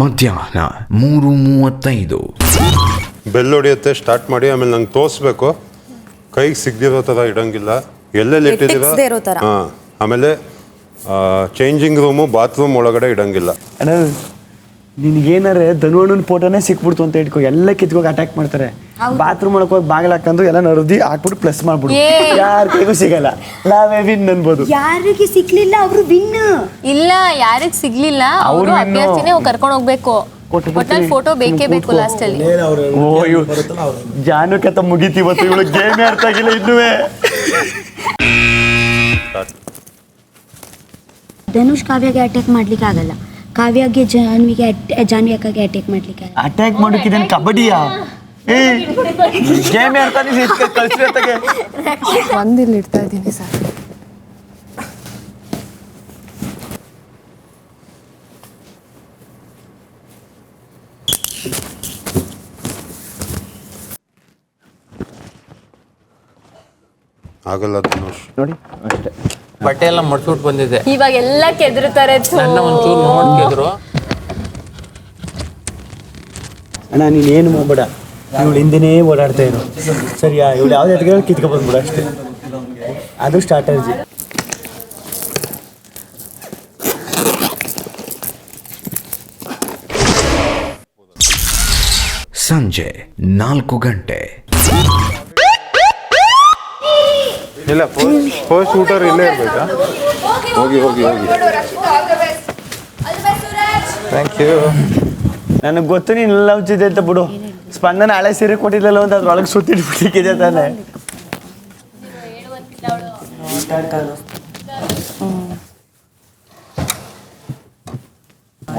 ಮಧ್ಯಾಹ್ನ 3:35 ಬೆಲ್ ಹೊಡಿಯುತ್ತೆ, ಸ್ಟಾರ್ಟ್ ಮಾಡಿ. ಆಮೇಲೆ ನಂಗೆ ತೋರಿಸ್ಬೇಕು, ಕೈಗೆ ಸಿಗದಿರೋ ಥರ ಇಡಂಗಿಲ್ಲ, ಎಲ್ಲೆಲ್ಲಿ ಇಟ್ಟಿದ್ದೀರ. ಹಾಂ, ಆಮೇಲೆ ಚೇಂಜಿಂಗ್ ರೂಮು ಬಾತ್ರೂಮ್ ಒಳಗಡೆ ಇಡಂಗಿಲ್ಲ. ನಿನ್ಗೇನಾರೆ ಧನುವಣ್ಣನ ಫೋಟೋನೇ ಸಿಕ್ಬಿಡ್ತು ಅಂತ ಇಟ್ಕೊ, ಎಲ್ಲ ಕಿತ್ಕೋಗಿ ಅಟ್ಯಾಕ್ ಮಾಡ್ತಾರೆ. ಬಾತ್ರೂಮ್ ಒಳಗೆ ಹೋಗಿ ಬಾಗಿಲು ಹಾಕೊಂಡು ಎಲ್ಲ ನರದಿ ಹಾಕ್ಬಿಟ್ಟು ಪ್ಲಸ್ ಮಾಡ್ಬಿಡು, ಯಾರ ಕೈಗೂ ಸಿಗಲ್ಲ, ನಾವೇ ವಿನ್ ಅನ್ಬೋದು. ಯಾರಿಗೆ ಸಿಗ್ಲಿಲ್ಲ ಅವರು ವಿನ್. ಇಲ್ಲ, ಯಾರಿಗೆ ಸಿಗ್ಲಿಲ್ಲ ಅವರು ಅಭ್ಯರ್ಥಿನೇ ಕರ್ಕೊಂಡು ಹೋಗ್ಬೇಕು. ಒಟ್ಟಲ್ಲಿ ಫೋಟೋ ಬೇಕೇ ಬೇಕು ಲಾಸ್ಟ್ ಅಲ್ಲಿ. ಓ ಜಾನು ಕಥ ಮುಗೀತಿವತ್ತು, ಇವಳು ಗೇಮೇ ಅರ್ಥ ಆಗಿಲ್ಲ ಇನ್ನುವೇ. ಧನುಷ್ ಕಾವ್ಯಗೆ ಅಟ್ಯಾಕ್ ಮಾಡ್ಲಿಕ್ಕೆ ಆಗಲ್ಲ, ಕಾವ್ಯಗೆ ಜಾನ್ವಿ ಅಕ್ಕಗೆ ಅಟ್ಯಾಕ್ ಮಾಡ್ಲಿಕ್ಕೆ ಆಗಲ್ಲ. ಅಟ್ಯಾಕ್ ಮಾಡೋಕ್ಕಿದೇನು ಕಬಡ್ಡಿಯಾ? ಗೇಮೇ ಅರ್ಥ ಕಳ್ಸಿ ಅರ್ಥಗೆ. ಒಂದಿಲ್ಲಿ ಇಡ್ತಾ ಇದ್ದೀನಿ ಸರ್. ಆಗಲ್ಲ ಧನುಷ್. ನೋಡಿ ಅಷ್ಟೇ, ಬಟ್ಟೆ ಎಲ್ಲ ಮಡ್ಸ್ಬಿಟ್ಟು ಬಂದಿದೆ. ಇವಾಗ ಎಲ್ಲ ಕೆದರ್ತಾರೆ. ನನ್ನ ಒಂಚೂರು ನೋಡ್ತಿದ್ರು. ಅಣ್ಣ ನೀನೇನು ಮಾಡ್ಬೇಡ, ಇವಳು ಹಿಂದೆನೇ ಓಡಾಡ್ತಾ ಇರು ಸರಿಯಾ? ಇವಳು ಯಾವ್ದು ಎತ್ಕೊಂಡು ಕಿತ್ಕೊ ಬಂದ್ಬಿಡ ಅಷ್ಟೇ, ಅದು ಸ್ಟ್ರಾಟಜಿ. ಸಂಜೆ 4 ಗಂಟೆ. ಇಲ್ಲ, ಫಸ್ಟ್ ಶೂಟರ್ ಇಲ್ಲೇ ಇರ್ಬೇಕಾ? ಹೋಗಿ ಹೋಗಿ ಹೋಗಿ. Thank you. ನನಗೆ ಗೊತ್ತು ನೀನು ಲವ್ ಜಿದೆ ಅಂತ ಬಿಡು. ಸ್ಪಂದನ ಹಳೆ ಸೀರೆ ಕೊಟ್ಟಿದ್ದಲ್ಲ ಒಂದು ಅದ್ರೊಳಗೆ ಸುತ್ತಿಟ್ಬಿಟ್ಟಿದೆ ತಾನೆ.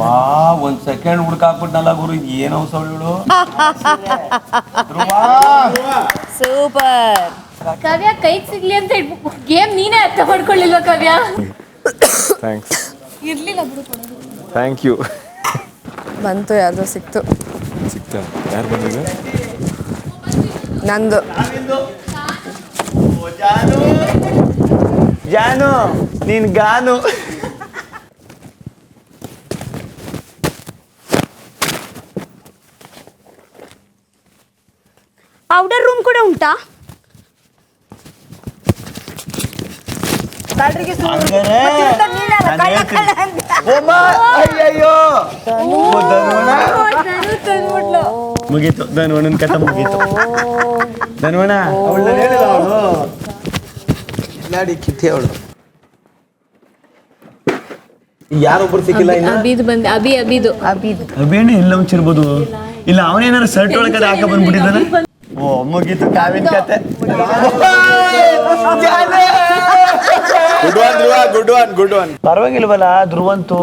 ವಾ, ಒಂದ್ ಸೆಕೆಂಡ್ ಹುಡ್ಕಾಕ್ಬಿಟ್ನಲ್ಲ ಗುರು, ಏನೋ ಸೌಳು. ಸೂಪರ್. ಕಾವ್ಯ ಕೈಗೆ ಸಿಗ್ಲಿ ಅಂತ ಗೇಮ್ ನೀನೇ ಅರ್ಥ ಮಾಡ್ಕೊಳ್ಳಿಲ್ವಾ ಕಾವ್ಯ? ಥ್ಯಾಂಕ್ಸ್. ಇರ್ಲಿಲ್ಲ ಬಿಡು. Thank you. ಬಂತು, ಯಾರ್ದೋ ಸಿಕ್ತು. ಸಿಗ್ತಾ? ಯಾರು ಬಂದಿದೆ? ನಂದು. ಜಾನು ನೀನ್ ಗಾನು. ಪೌಡರ್ ರೂಮ್ ಕೂಡ ಉಂಟಾ? ಮುಗೀತು, ಧನುವಣ್ಣನ ಕಥೆ ಮುಗೀತು. ಧನುವಣ್ಣ ಕಿತ್ತಿ ಅವಳು ಯಾರೊಬ್ರು ಸಿಕ್ಕಿಲ್ಲ. ಅಭಿಯಣ್ಣ ಎಲ್ಲ ಮುಚ್ಚಿರ್ಬೋದು. ಇಲ್ಲ ಅವನೇನಾರು ಶರ್ಟ್ ಒಳಗಡೆ ಹಾಕ ಬಂದ್ಬಿಟ್ಟಿದ್ದಾನೆ. ಓ ಮುಗೀತು ಕಾವಿನ ಕತೆ. Good one. ಪರವಾಗಿಲ್ವಲ್ಲ, ಧ್ರುವಂತು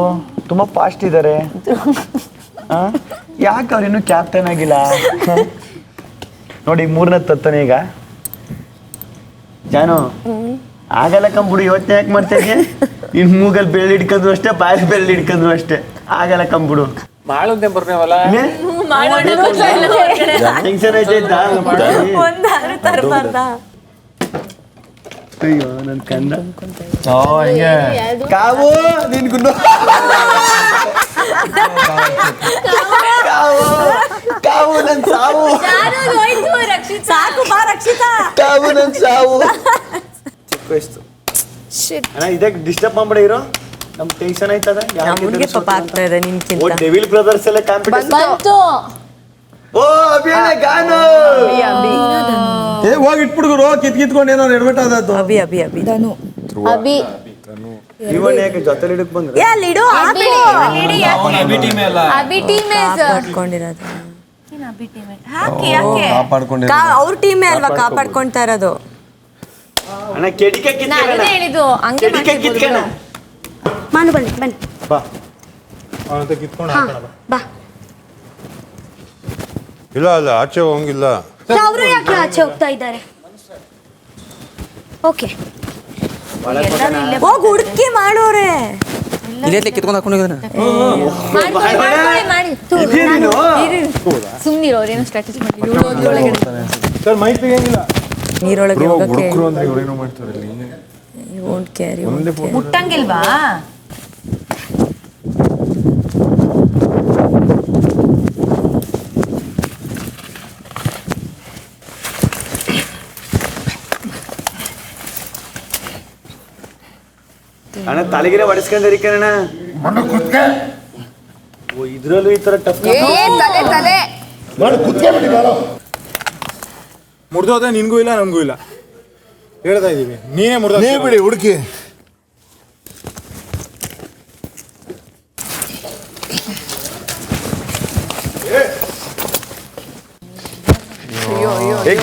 ತುಂಬಾ ಫಾಸ್ಟ್ ಇದ್ದಾರೆ. ಯಾಕೆ ಅವ್ರು ಇನ್ನೂ ಕ್ಯಾಪ್ಟನ್ ಆಗಿಲ್ಲ ನೋಡಿ? 3ನೇ ತತ್ತಾನೆ ಈಗ. ಜಾನು ಆಗಲ್ಲ ಕಂಬಿಡು, ಯೋಚನೆ ಯಾಕೆ ಮಾಡ್ತೇನೆ? ಇನ್ ಮೂಗಲ್ಲಿ ಬೆಳ್ಳಿ ಹಿಡ್ಕೊಂಡ್ರು ಅಷ್ಟೇ, ಬಾಯಲ್ಲಿ ಬೆಳ್ಳಿ ಹಿಡ್ಕೊಂಡ್ರು ಅಷ್ಟೇ, ಆಗಲ್ಲ ಕಂಬಿಡು. ಮಾಡೋದೇ ಬರ್ನೇವಲ್ಲ. ಅಯ್ಯೋ ನನ್ ಕಂದ. ಕಾವು ನಿನ್ ಗುಂಡು. ಕಾವು ನನ್ ಸಾವು. ಸಾಕು ಬಾ ರಕ್ಷಿತಾ. ಕಾವು ನನ್ ಸಾವು. ಚಿಕ್ಕ ವಯಸ್ಸು ಅಣ್ಣ, ಇದಕ್ಕೆ ಡಿಸ್ಟರ್ಬ್ ಮಾಡ್ಬೇಡ ಇರೋ. ನಮ್ ಟೆನ್ಷನ್ ಆಯ್ತದ. ನಮ್ಗೆ ಪಾಪ ಆಗ್ತಾ ಇದೆ ನಿನ್ಕಿಂತ. ಓ ಡೆವಿಲ್ ಬ್ರದರ್ಸ್ ಎಲ್ಲ ಕಾಂಪಿಟೇಷನ್ ಬಂತು. ಓ ಅಭಿಯಣ್ಣ ಗಾನು. ಹೋಗಿ ಇಟ್ಬಿಡ್ಗುರು, ಕಿತ್ಕೊಂಡು ಏನೋ ಎಡ್ಬಿಟ್ಟ ಆದದ್ದು. ಅಭಿ ಅಭಿ ಅಭಿ ಧನು ಅಭಿ ಇವನ್ ಯಾಕೆ ಜೊತೆಲಿ ಹಿಡಕ್ ಬಂದ್ರೆ? ಯಾ ಲಿಡು ಅಭಿ ಟೀಮ್ ಕಾಪಾಡ್ಕೊಂಡಿರೋದು. ಅವ್ರ ಟೀಮೇ ಅಲ್ವಾ ಕಾಪಾಡ್ಕೊಂತಾ ಇರೋದು. ಅಣ್ಣ ಕೆಡಿಕೆ ಕಿತ್ಕೊಳ್ಳೋಣ. ಹೇಳಿದ್ದು ಹಂಗೆ ಕೆಡಿಕೆ ಕಿತ್ಕೊಳ್ಳೋಣ. ಮಾನು ಬನ್ನಿ ಬನ್ನಿ. ಬಾ ಬಾ ಇಲ್ಲ ಅಲ್ಲ ಆಚೆ ಹೋಗಂಗಿಲ್ಲ. ಅವರು ಯಾಕೆ ಆಚೆ ಹೋಗ್ತಾ ಇದ್ದಾರೆ? ಓಕೆ ಹೋಗಿ ಹುಡುಕಿ ಮಾಡೋರೆ. ಇಲ್ಲೇ ಕಿತ್ಕೊಂಡು ಹಾಕೊಂಡು ಸುಮ್ಮನಿರೋ ಅವ್ರೇನೋ ಸ್ಟ್ರಾಟಜಿ ಮಾಡಿ ನೀರೊಳಗೆ ಹುಡುಕರು ಅಂದ್ರೆ ಇವ್ರೇನೋ ಮಾಡ್ತಾರೆ ಮುಟ್ಟಂಗಿಲ್ವಾ? ಅಣ್ಣ ತಲೆಗಿರ ಹೊಡಿಸ್ಕೊಂಡ್ರಿ ಕಣ ಇದ್ರಲ್ಲೂ ಈ ತರ ಟಫ್ ತಲೆ ಮುರಿದೋದ್ರೆ ನಿನ್ಗೂ ಇಲ್ಲ ನಮಗೂ ಇಲ್ಲ ಹೇಳ್ತಾ ಇದೀವಿ. ನೀನೇ ಮುರಿದ ಬಿಡಿ ಹುಡುಕಿ.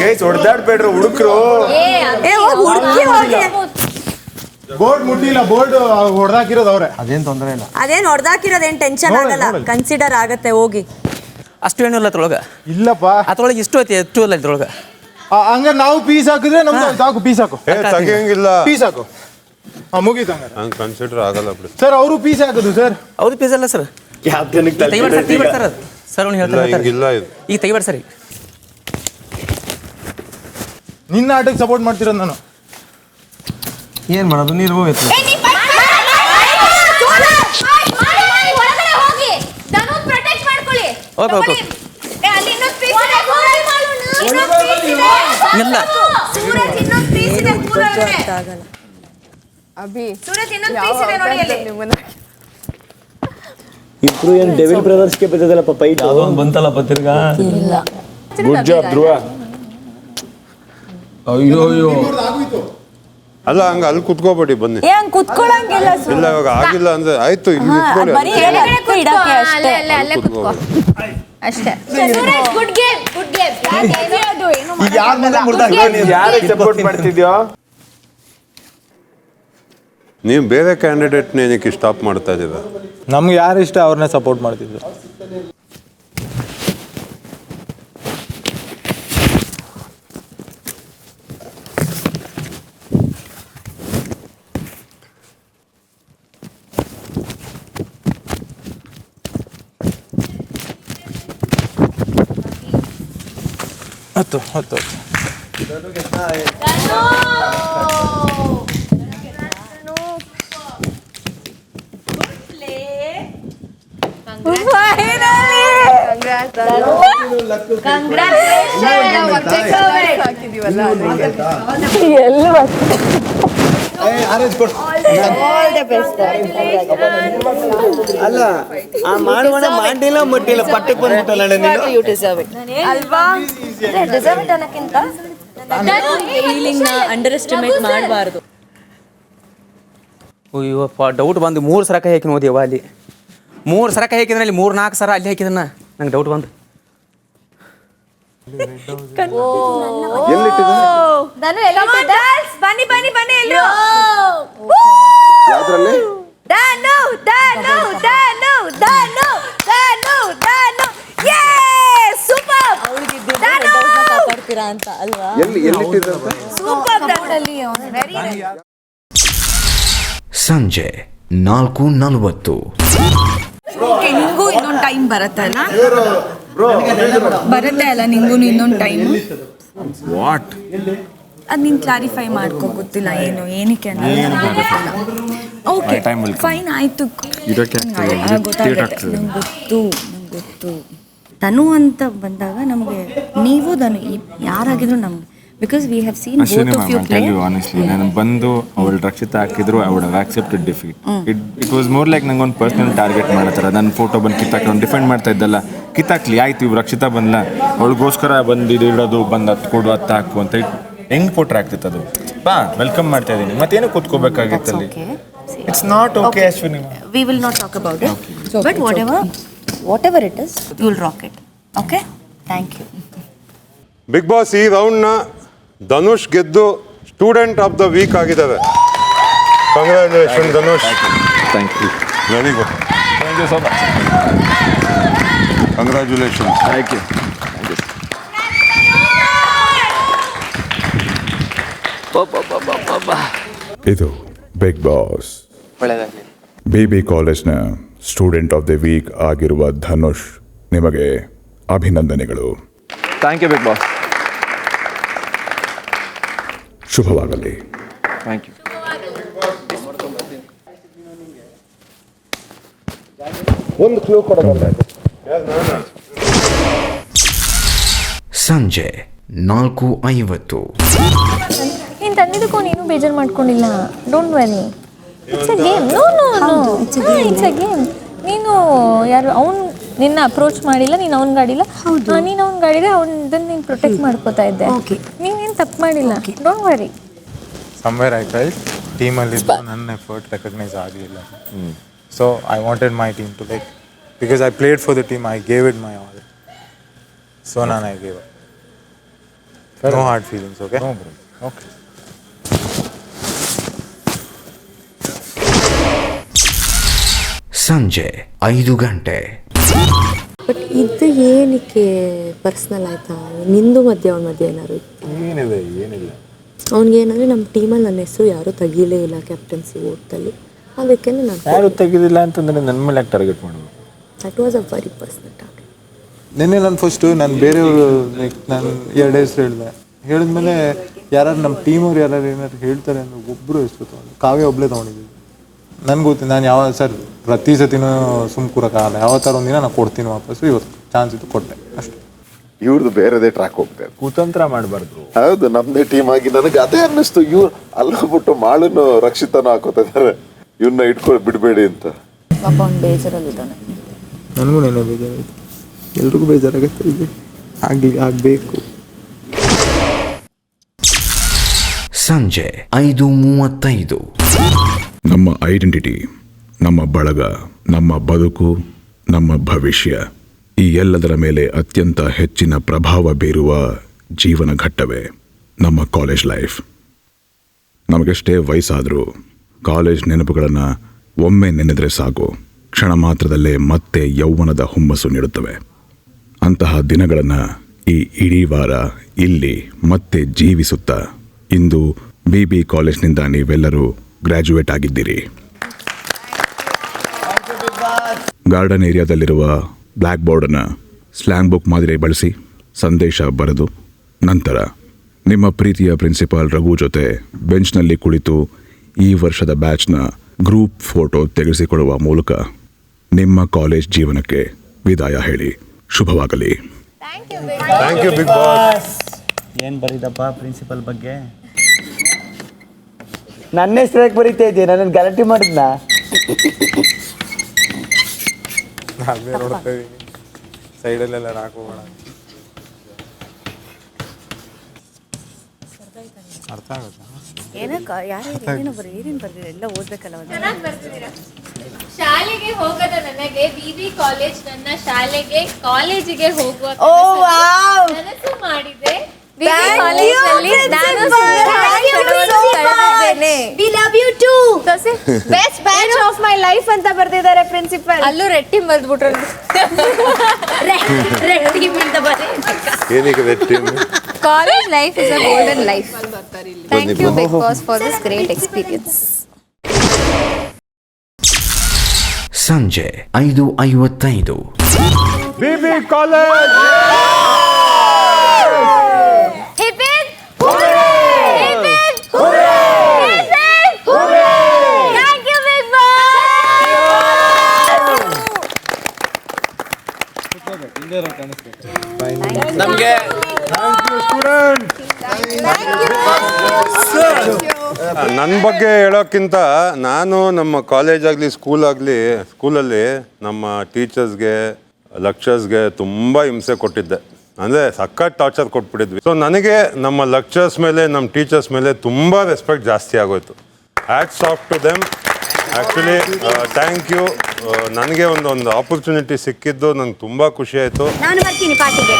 ಗೈಸ್ ಹೊಡೆದಾಡ್ಬೇಡ್ರು ಹುಡುಕ್ರು. ಬೋರ್ಡ್ ಮುಟ್ಟಿಲ್ಲ, ಬೋರ್ಡ್ ಹೊಡೆದಾಕಿರೋದು ಅವ್ರೆ. ಅದೇನ್ ತೊಂದರೆ ಇಲ್ಲ. ಅದೇನ್ ಹೊಡೆದಾಕಿರೋದೇನ್ ಟೆನ್ಷನ್ ಆಗಲ್ಲ, ಕನ್ಸಿಡರ್ ಆಗತ್ತೆ. ಹೋಗಿ ಅಷ್ಟು ಏನು ಇಲ್ಲ ಅದ್ರೊಳಗೆ. ಇಲ್ಲಪ್ಪ ಅದ್ರೊಳಗೆ ಇಷ್ಟು ಐತಿ, ಎಷ್ಟು ಇಲ್ಲ ಇದ್ರೊಳಗೆ. ಹಂಗ ನಾವು ಪೀಸ್ ಹಾಕಿದ್ರೆ ನಮ್ದು ಸಾಕು. ಪೀಸ್ ಹಾಕು, ತೆಗಿಯಂಗಿಲ್ಲ. ಪೀಸ್ ಹಾಕು. ಮುಗೀತು ಹಂಗಾರೆ. ಹಂಗೆ ಕನ್ಸಿಡರ್ ಆಗಲ್ಲ ಬಿಡಿ ಸರ್. ಅವರು ಪೀಸ್ ಹಾಕೋದು ಸರ್. ಅವ್ರು ಪೀಸ್ ಅಲ್ಲ ಸರ್. ತೆಗಿಬೇಡ ಸರ್. ಸರ್ ಅವ್ನು ಹೇಳ್ತಾರೆ ಈಗ ತೆಗಿಬೇಡ ಸರ್. ನಿನ್ನ ಆಟಕ್ಕೆ ಸಪೋರ್ಟ್ ಮಾಡ್ತಿರೋದು ನಾನು. ಏನ್ ಮಾಡೋದು? ನೀರು ಹೋಯ್ತು. ಓಕೆ ಓಕೆ ಇಲ್ಲ ಅಭಿ ಇಬ್ರು ಏನ್ ಡೆವಿಲ್ ಬ್ರದರ್ಸ್ಗೆ ಬಂದದಲ್ಲಪ್ಪ ಫೈಟ್ ಬಂತಲ್ಲ ಪತ್ರಿಕಾ. ಗುಡ್ ಜಾಬ್ ಧ್ರುವ. ಅಯ್ಯೋ ಅಯ್ಯೋ ಅಲ್ಲ ಹಂಗ ಅಲ್ಲಿ ಕುತ್ಕೋಬೇಡಿ ಬನ್ನಿ. ಹಂಗ್ ಕುತ್ಕೊಳಂಗಿಲ್ಲ. ಇಲ್ಲ ಇವಾಗ ಆಗಿಲ್ಲ ಅಂದ್ರೆ ಆಯ್ತು ಇಲ್ಲಿ ಕುತ್ಕೊಳ್ಳಿ. ಅಷ್ಟೇ. Good game, good game. ಯಾರಿಗೆ ಸಪೋರ್ಟ್ ಮಾಡ್ತಿದ್ಯೋ? ನೀವು ಬೇರೆ ಕ್ಯಾಂಡಿಡೇಟ್ನ ಏನಕ್ಕೆ ಸ್ಟಾಪ್ ಮಾಡ್ತಾ ಇದ್ದೀರಾ? ನಮ್ಗೆ ಯಾರು ಇಷ್ಟ ಅವ್ರನ್ನೇ ಸಪೋರ್ಟ್ ಮಾಡ್ತಿದ್ರು. ಹತ್ತು ಹತ್ತು ಅಲ್ಲ ಆ ಮಾಡುವಣ ಮಾಡಿಲ್ಲ ಮಟ್ಟಿಲ್ಲ ಪಟ್ಟಕ್ಕೆ ಬಂದ್ಬಿಟ್ಟಲ್ಲ ಅಲ್ವಾ? ಡಿಸರ್ವ್ ಇಟ್ ಅನ್ನಕ್ಕಿಂತ ಫೀಲಿಂಗ್ ನ ಅಂಡರ್ ಎಸ್ಟಿಮೇಟ್ ಮಾಡಬಾರ್ದು. ಅಯ್ಯೋಪ್ಪ ಡೌಟ್ ಬಂದು 3 ಸರ ಕೈ ಹಾಕಿ ನೋಡಿಯವ ಅಲ್ಲಿ 3 ಸರ ಕೈ ಹಾಕಿದ್ರೆ ಅಲ್ಲಿ 3-4 ಸರ ಅಲ್ಲಿ ಹಾಕಿದನ್ನ ನಂಗೆ ಡೌಟ್ ಬಂದು ಬನ್ನಿ ಬನ್ನಿ ಬನ್ನಿ ಎಲ್ಲರೂ. ದಾನು ದಾನು ದಾನು ದಾನು ದಾನು ದಾನು ಯೇ ಸೂಪರ್. ದಾನು ಕಾಪಾಡ್ತೀರಾ ಅಂತ ಅಲ್ವಾ? ಸೂಪರ್ ದಾನಲ್ಲಿ ವೆರಿ ಸಂಜೆ 4:40. ಓಕೆ, ನಿಂಗೂ ಇನ್ನೊಂದು ಟೈಮ್ ಬರುತ್ತೆ ಅಲ್ಲ? ಬರುತ್ತೆ ಅಲ್ಲ ನಿಂಗೂ ಇನ್ನೊಂದು ಟೈಮ್? ವಾಟ್? ಅದು ನೀನು ಕ್ಲಾರಿಫೈ ಮಾಡ್ಕೋ. ಗೊತ್ತಿಲ್ಲ ಏನು ಏನಕ್ಕೆ ಅನ್ನೋದು ಗೊತ್ತಿಲ್ಲ. ಓಕೆ ಫೈನ್ ಆಯಿತು, ಗೊತ್ತಾಗುತ್ತೆ. ನಂಗೆ ಗೊತ್ತು. ತನು ಅಂತ ಬಂದಾಗ ನಮಗೆ ನೀವು ಧನು ಯಾರಾಗಿದ್ರು ನಮ್ಗೆ, because we have seen both of you play. Honestly ನಾನು ಬಂದು ಅವಳು ರಕ್ಷಿತಾ ಹಾಕಿದ್ರು I would have accepted defeat. It was more like ನಂಗೆ ಒಂದು ಪರ್ಸನಲ್ ಟಾರ್ಗೆಟ್ ಮಾಡತ್ತಾರ. ನನ್ನ ಫೋಟೋ ಬಂದು ಕಿತ್ತಾಕಿ ಅವ್ನು ಡಿಫೆಂಡ್ ಮಾಡ್ತಾ ಇದ್ದಲ್ಲ, ಕಿತ್ತಾಕ್ಲಿ ಆಯ್ತು ಇವ್ ರಕ್ಷಿತಾ ಬಂದ್ಲ ಅವಳಿಗೋಸ್ಕರ ಬಂದು ಇದು ಇಡೋದು ಬಂದು ಹತ್ತು ಕೊಡು ಹತ್ತು ಹಾಕು ಅಂತ ಹೆಂಗೆ ಕೊಟ್ರೆ ಆಗ್ತಿತ್ತು ಅದು? ಬಾ ವೆಲ್ಕಮ್ ಮಾಡ್ತಾ ಇದ್ದೀನಿ, ಮತ್ತೇನು ಕೂತ್ಕೋಬೇಕಾಗಿತ್ತಲ್ಲಿ. It's not okay Ashwini. We will not talk about it. But whatever it is, you will rock it. Okay? Thank you. Big boss ಈ ರೌಂಡ್ನ ಧನುಷ್ ಗೆದ್ದು ಸ್ಟೂಡೆಂಟ್ ಆಫ್ ದ ವೀಕ್ ಆಗಿದ್ದಾರೆ. Congratulation Dhanush. Thank you. Very good. Thank you so much. Congratulation. Thank you. ಇದು ಬಿಗ್ ಬಾಸ್. ಒಳ್ಳೆಯದಾಗಲಿ. BB ಕಾಲೇಜ್ನ ಸ್ಟೂಡೆಂಟ್ ಆಫ್ ದಿ ವೀಕ್ ಆಗಿರುವ ಧನುಷ್, ನಿಮಗೆ ಅಭಿನಂದನೆಗಳು. Thank you big boss. ಶುಭವಾಗಲಿ. Thank you. ಒಂದು ಕ್ಲೂ ಕೊಡೋದಲ್ಲ. ಸಂಜೆ 4:50. ನೀನು ತಂದಿದ್ದಕ್ಕೂ ನೀನು ಬೇಜಾರು ಮಾಡ್ಕೊಂಡಿಲ್ಲ. Don't worry, it's a game. No no no, it's a game. ನೀನು ಯಾರು ಅವ್ನು ನಿನ್ನ ಅಪ್ರೋಚ್ ಮಾಡಿಲ್ಲ, ನೀನು ಅವ್ನ ಗಾಡಿಲ್ಲ, ನೀನು ಅವ್ನ ಗಾಡಿಗೆ ಅವನದನ್ನು ನೀನು ಪ್ರೊಟೆಕ್ಟ್ ಮಾಡ್ಕೋತಾ ಇದ್ದೆ. ನೀನೇನು ತಪ್ಪು ಮಾಡಿಲ್ಲ. Don't worry. Somewhere I felt ಟೀಮಲ್ಲಿದ್ದು ನನ್ನ ಎಫರ್ಟ್ ರೆಕಗ್ನೈಸ್ ಆಗಲಿಲ್ಲ. So I wanted my team to like, because I played for the team, I gave it my all. So ನಾನು I gave. No hard feelings. Okay okay. ಸಂಜೆ 5 ಗಂಟೆ. ಬಟ್ ಇದು ಏನಕ್ಕೆ ಪರ್ಸ್ನಲ್ ಆಯ್ತಾ? ನಿಂದು ಮಧ್ಯೆ ಅವನ ಮಧ್ಯೆ ಏನಾದ್ರು ಏನಿದೆ? ಏನಿಲ್ಲ. ಅವ್ನಿಗೇನಂದರೆ ನಮ್ಮ ಟೀಮಲ್ಲಿ ನನ್ನ ಹೆಸರು ಯಾರೂ ತೆಗೀಲೇ ಇಲ್ಲ ಕ್ಯಾಪ್ಟನ್ಸಿ ಓಟಲ್ಲಿ. ಅದಕ್ಕೆ ನಾನು ಯಾರು ತೆಗೆದಿಲ್ಲ ಅಂತಂದರೆ ನನ್ನ ಮೇಲೆ ಯಾಕೆ ಟಾರ್ಗೆಟ್ ಮಾಡೋದು? That was a very personal target. ನಿನ್ನೆ ನಾನು ಫಸ್ಟು ನಾನು ಬೇರೆಯವರು ಲೈಕ್ ನಾನು 2 ಹೆಸರು ಹೇಳಿದೆ. ಹೇಳಿದ್ಮೇಲೆ ಯಾರು ನಮ್ಮ ಟೀಮವ್ರು ಯಾರು ಏನಾದ್ರು ಹೇಳ್ತಾರೆ ಅನ್ನೋ ಒಬ್ಬರು ಹೆಸರು ತೊಗೊಂಡು ಕಾವ್ಯ ಒಬ್ಬಳೇ ತೊಗೊಂಡಿದ್ದೀವಿ. ನನಗೆ ಗೊತ್ತಿಲ್ಲ. ನಾನು ಯಾವ ಸರ್ ಪ್ರತಿ ಸತಿನೂ ಸುಮ್ಮನೆ ಕೂರಕ್ಕಾಗಲ್ಲ. ಯಾವ ಥರ ಒಂದಿನ ನಾನು ಕೊಡ್ತೀನಿ ವಾಪಸ್ಸು. ಇವತ್ತು ಚಾನ್ಸ್ ಇತ್ತು, ಕೊಟ್ಟೆ ಅಷ್ಟೇ. ಇವ್ರದ್ದು ಬೇರೆದೇ ಟ್ರ್ಯಾಕ್ ಹೋಗ್ತಾರೆ. ಕುತಂತ್ರ ಮಾಡಬಾರ್ದು. ಹೌದು, ನಮ್ದೇ ಟೀಮ್ ಆಗಿ ನನಗೆ ಅದೇ ಅನ್ನಿಸ್ತು. ಇವ್ರು ಅಲ್ಲೋಗ್ಬಿಟ್ಟು ಮಾಳನ್ನು ರಕ್ಷಿತನೂ ಹಾಕೋತಾ ಇದ್ದಾರೆ, ಇವ್ರನ್ನ ಇಟ್ಕೊಂಡು ಬಿಡಬೇಡಿ ಅಂತ. ಪಾಪ ಅವ್ನು ಬೇಜಾರಲ್ಲಿದ್ದಾನೆ. ನನಗೂ ನೆನೆ ಬೇಜಾರಾಯಿತು. ಎಲ್ರಿಗೂ ಬೇಜಾರಾಗುತ್ತೆ. ಇದೆ ಆಗಬೇಕು. ಸಂಜೆ 5:35. ನಮ್ಮ ಐಡೆಂಟಿಟಿ, ನಮ್ಮ ಬಳಗ, ನಮ್ಮ ಬದುಕು, ನಮ್ಮ ಭವಿಷ್ಯ, ಈ ಎಲ್ಲದರ ಮೇಲೆ ಅತ್ಯಂತ ಹೆಚ್ಚಿನ ಪ್ರಭಾವ ಬೀರುವ ಜೀವನ ಘಟ್ಟವೇ ನಮ್ಮ ಕಾಲೇಜ್ ಲೈಫ್. ನಮಗೆಷ್ಟೇ ವಯಸ್ಸಾದರೂ ಕಾಲೇಜ್ ನೆನಪುಗಳನ್ನು ಒಮ್ಮೆ ನೆನೆದರೆ ಸಾಕು, ಕ್ಷಣ ಮಾತ್ರದಲ್ಲೇ ಮತ್ತೆ ಯೌವನದ ಹುಮ್ಮಸ್ಸು ನೀಡುತ್ತವೆ. ಅಂತಹ ದಿನಗಳನ್ನು ಈ ಇಡೀ ವಾರ ಇಲ್ಲಿ ಮತ್ತೆ ಜೀವಿಸುತ್ತಾ ಇಂದು BB ಕಾಲೇಜ್ನಿಂದ ನೀವೆಲ್ಲರೂ ಗ್ರ್ಯಾಜುಯೇಟ್ ಆಗಿದ್ದೀರಿ. ಗಾರ್ಡನ್ ಏರಿಯಾದಲ್ಲಿರುವ ಬ್ಲ್ಯಾಕ್ ಬೋರ್ಡನ್ನು ಸ್ಲ್ಯಾಂಗ್ ಬುಕ್ ಮಾದರಿ ಬಳಸಿ ಸಂದೇಶ ಬರೆದು, ನಂತರ ನಿಮ್ಮ ಪ್ರೀತಿಯ ಪ್ರಿನ್ಸಿಪಾಲ್ ರಘು ಜೊತೆ ಬೆಂಚ್ನಲ್ಲಿ ಕುಳಿತು ಈ ವರ್ಷದ ಬ್ಯಾಚ್ನ ಗ್ರೂಪ್ ಫೋಟೋ ತೆಗೆಸಿಕೊಳ್ಳುವ ಮೂಲಕ ನಿಮ್ಮ ಕಾಲೇಜ್ ಜೀವನಕ್ಕೆ ವಿದಾಯ ಹೇಳಿ. ಶುಭವಾಗಲಿ. Thank you big Boss. ಏನು ಬರೀದಪ್ಪ ಪ್ರಿನ್ಸಿಪಲ್ ಬಗ್ಗೆ? ನನ್ನ ಹೆಸರು ಯಾಕೆ ಬರೀತಾ ಇದ್ದೀಯ? ನನ್ನನ್ನು ಗಲಾಟೆ ಮಾಡಿದ್ನಾ? ಅದೇ ನೋಡ್ತಾ ಇದ್ದೀನಿ. ಸೈಡಲ್ಲೆಲ್ಲ ಹಾಕೋಬೇಡ. ಅರ್ಥ ಆಗುತ್ತಾ? ಏನಕ್ಕ ಯಾರು ಬರೀ ಏನೇನು ಬರ್ದಿರ ಎಲ್ಲ ಓದ್ಬೇಕಲ್ಲ. ಶಾಲೆಗೆ ಹೋಗದ ನನಗೆ BB ಕಾಲೇಜ್ ನನ್ನ ಶಾಲೆಗೆ ಕಾಲೇಜಿಗೆ ಹೋಗುವ ಕನಸು ಮಾಡಿದೆ. Best batch of my life ಅಂತ ಬರ್ದಿದ್ದಾರೆ ಪ್ರಿನ್ಸಿಪಲ್. ಅಲ್ಲೂ ರೆಡ್ ಟೀಮ್ ಬರ್ದ್ಬಿಟ್ರು. ಏನಕ್ಕೆ red team? College life is a golden life. Thank you big boss for this great experience. ಸಂಜೆ 5:55. BB college. ನಮಗೆ ನನ್ನ ಬಗ್ಗೆ ಹೇಳೋಕ್ಕಿಂತ ನಾನು ನಮ್ಮ ಕಾಲೇಜಾಗಲಿ ಸ್ಕೂಲಲ್ಲಿ ನಮ್ಮ ಟೀಚರ್ಸ್ಗೆ ಲೆಕ್ಚರ್ಸ್ಗೆ ತುಂಬ ಹಿಂಸೆ ಕೊಟ್ಟಿದ್ದೆ. ಅಂದರೆ ಸಖತ್ ಟಾರ್ಚರ್ ಕೊಟ್ಬಿಟ್ಟಿದ್ವಿ. ಸೊ ನನಗೆ ನಮ್ಮ ಲೆಕ್ಚರ್ಸ್ ಮೇಲೆ ನಮ್ಮ ಟೀಚರ್ಸ್ ಮೇಲೆ ತುಂಬ ರೆಸ್ಪೆಕ್ಟ್ ಜಾಸ್ತಿ ಆಗೋಯ್ತು. Hats off to them. Actually thank you. ನನಗೆ ಒಂದು ಆಪರ್ಚುನಿಟಿ ಸಿಕ್ಕಿದ್ದು ನಂಗೆ ತುಂಬ ಖುಷಿ ಆಯಿತು. ನಾನು ಬರ್ತೀನಿ ಪಾರ್ಟಿಗೆ.